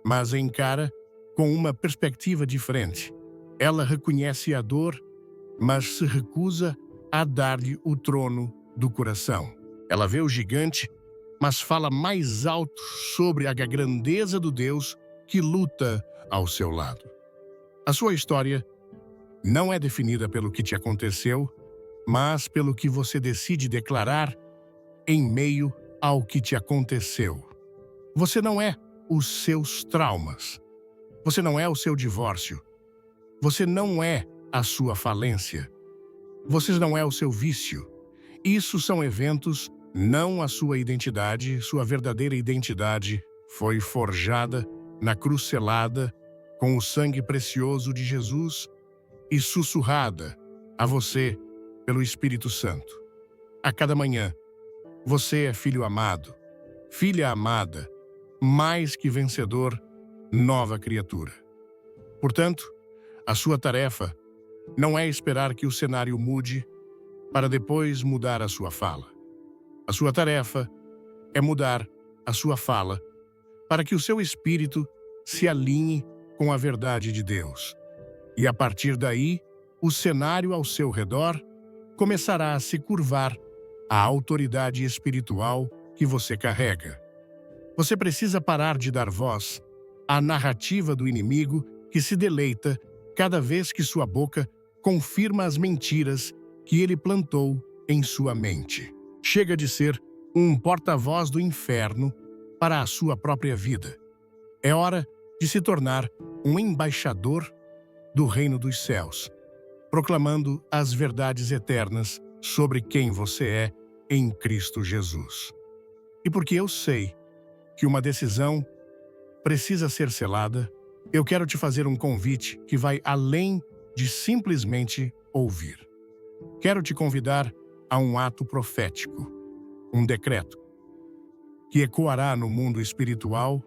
mas a encara com uma perspectiva diferente. Ela reconhece a dor, mas se recusa a dar-lhe o trono do coração. Ela vê o gigante, mas fala mais alto sobre a grandeza do Deus que luta ao seu lado. A sua história não é definida pelo que te aconteceu, mas pelo que você decide declarar em meio ao que te aconteceu. Você não é os seus traumas. Você não é o seu divórcio. Você não é a sua falência. Você não é o seu vício. Isso são eventos, não a sua identidade. Sua verdadeira identidade foi forjada na cruz selada com o sangue precioso de Jesus e sussurrada a você pelo Espírito Santo. A cada manhã, você é filho amado, filha amada, mais que vencedor, nova criatura. Portanto, a sua tarefa não é esperar que o cenário mude, para depois mudar a sua fala. A sua tarefa é mudar a sua fala para que o seu espírito se alinhe com a verdade de Deus. E a partir daí, o cenário ao seu redor começará a se curvar à autoridade espiritual que você carrega. Você precisa parar de dar voz à narrativa do inimigo que se deleita cada vez que sua boca confirma as mentiras que ele plantou em sua mente. Chega de ser um porta-voz do inferno para a sua própria vida. É hora de se tornar um embaixador do reino dos céus, proclamando as verdades eternas sobre quem você é em Cristo Jesus. E porque eu sei que uma decisão precisa ser selada, eu quero te fazer um convite que vai além de simplesmente ouvir. Quero te convidar a um ato profético, um decreto, que ecoará no mundo espiritual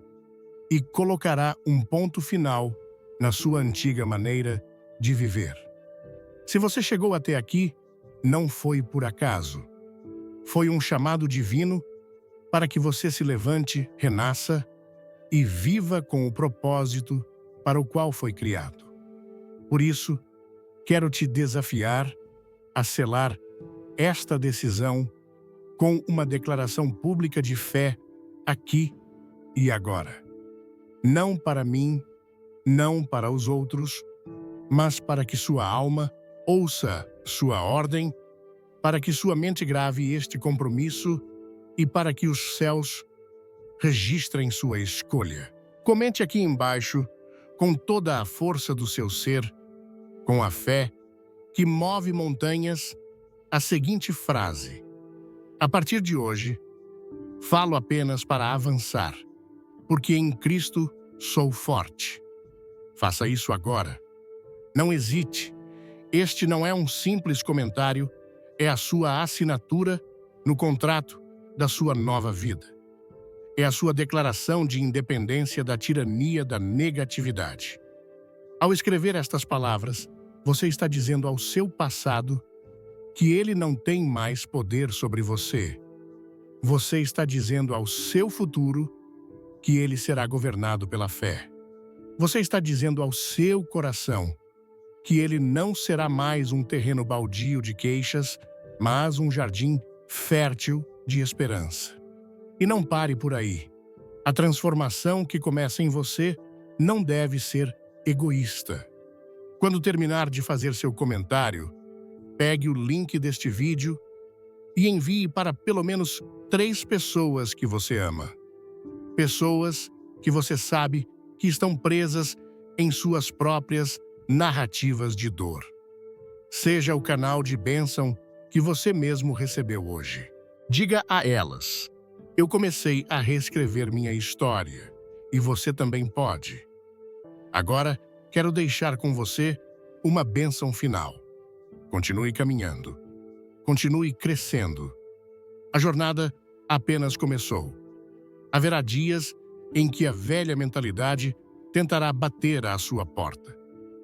e colocará um ponto final na sua antiga maneira de viver. Se você chegou até aqui, não foi por acaso. Foi um chamado divino para que você se levante, renasça e viva com o propósito para o qual foi criado. Por isso, quero te desafiar a selar esta decisão com uma declaração pública de fé aqui e agora. Não para mim, não para os outros, mas para que sua alma ouça sua ordem, para que sua mente grave este compromisso e para que os céus registrem sua escolha. Comente aqui embaixo, com toda a força do seu ser, com a fé que move montanhas, a seguinte frase: a partir de hoje, falo apenas para avançar, porque em Cristo sou forte. Faça isso agora. Não hesite. Este não é um simples comentário, é a sua assinatura no contrato da sua nova vida. É a sua declaração de independência da tirania da negatividade. Ao escrever estas palavras, você está dizendo ao seu passado que ele não tem mais poder sobre você. Você está dizendo ao seu futuro que ele será governado pela fé. Você está dizendo ao seu coração que ele não será mais um terreno baldio de queixas, mas um jardim fértil de esperança. E não pare por aí. A transformação que começa em você não deve ser egoísta. Quando terminar de fazer seu comentário, pegue o link deste vídeo e envie para pelo menos 3 pessoas que você ama. Pessoas que você sabe que estão presas em suas próprias narrativas de dor. Seja o canal de bênção que você mesmo recebeu hoje. Diga a elas: eu comecei a reescrever minha história e você também pode. Agora, quero deixar com você uma bênção final. Continue caminhando. Continue crescendo. A jornada apenas começou. Haverá dias em que a velha mentalidade tentará bater à sua porta.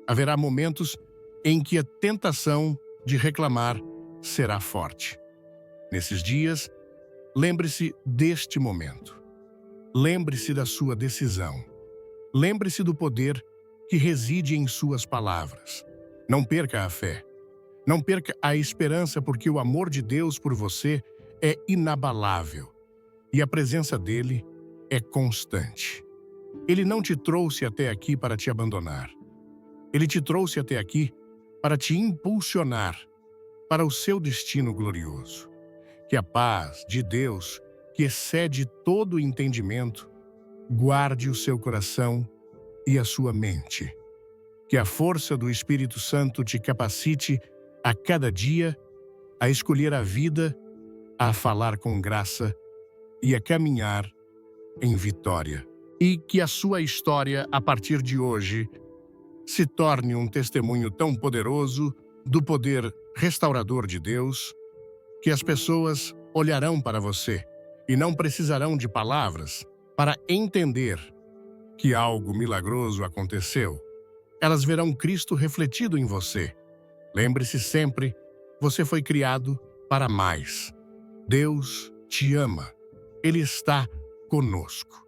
Haverá momentos em que a tentação de reclamar será forte. Nesses dias, lembre-se deste momento. Lembre-se da sua decisão. Lembre-se do poder que reside em suas palavras. Não perca a fé. Não perca a esperança, porque o amor de Deus por você é inabalável e a presença dele é constante. Ele não te trouxe até aqui para te abandonar. Ele te trouxe até aqui para te impulsionar para o seu destino glorioso. Que a paz de Deus, que excede todo o entendimento, guarde o seu coração e a sua mente. Que a força do Espírito Santo te capacite a cada dia a escolher a vida, a falar com graça e a caminhar em vitória. E que a sua história, a partir de hoje, se torne um testemunho tão poderoso do poder restaurador de Deus, que as pessoas olharão para você e não precisarão de palavras para entender que algo milagroso aconteceu. Elas verão Cristo refletido em você. Lembre-se sempre Você foi criado para mais. Deus te ama. Ele está conosco.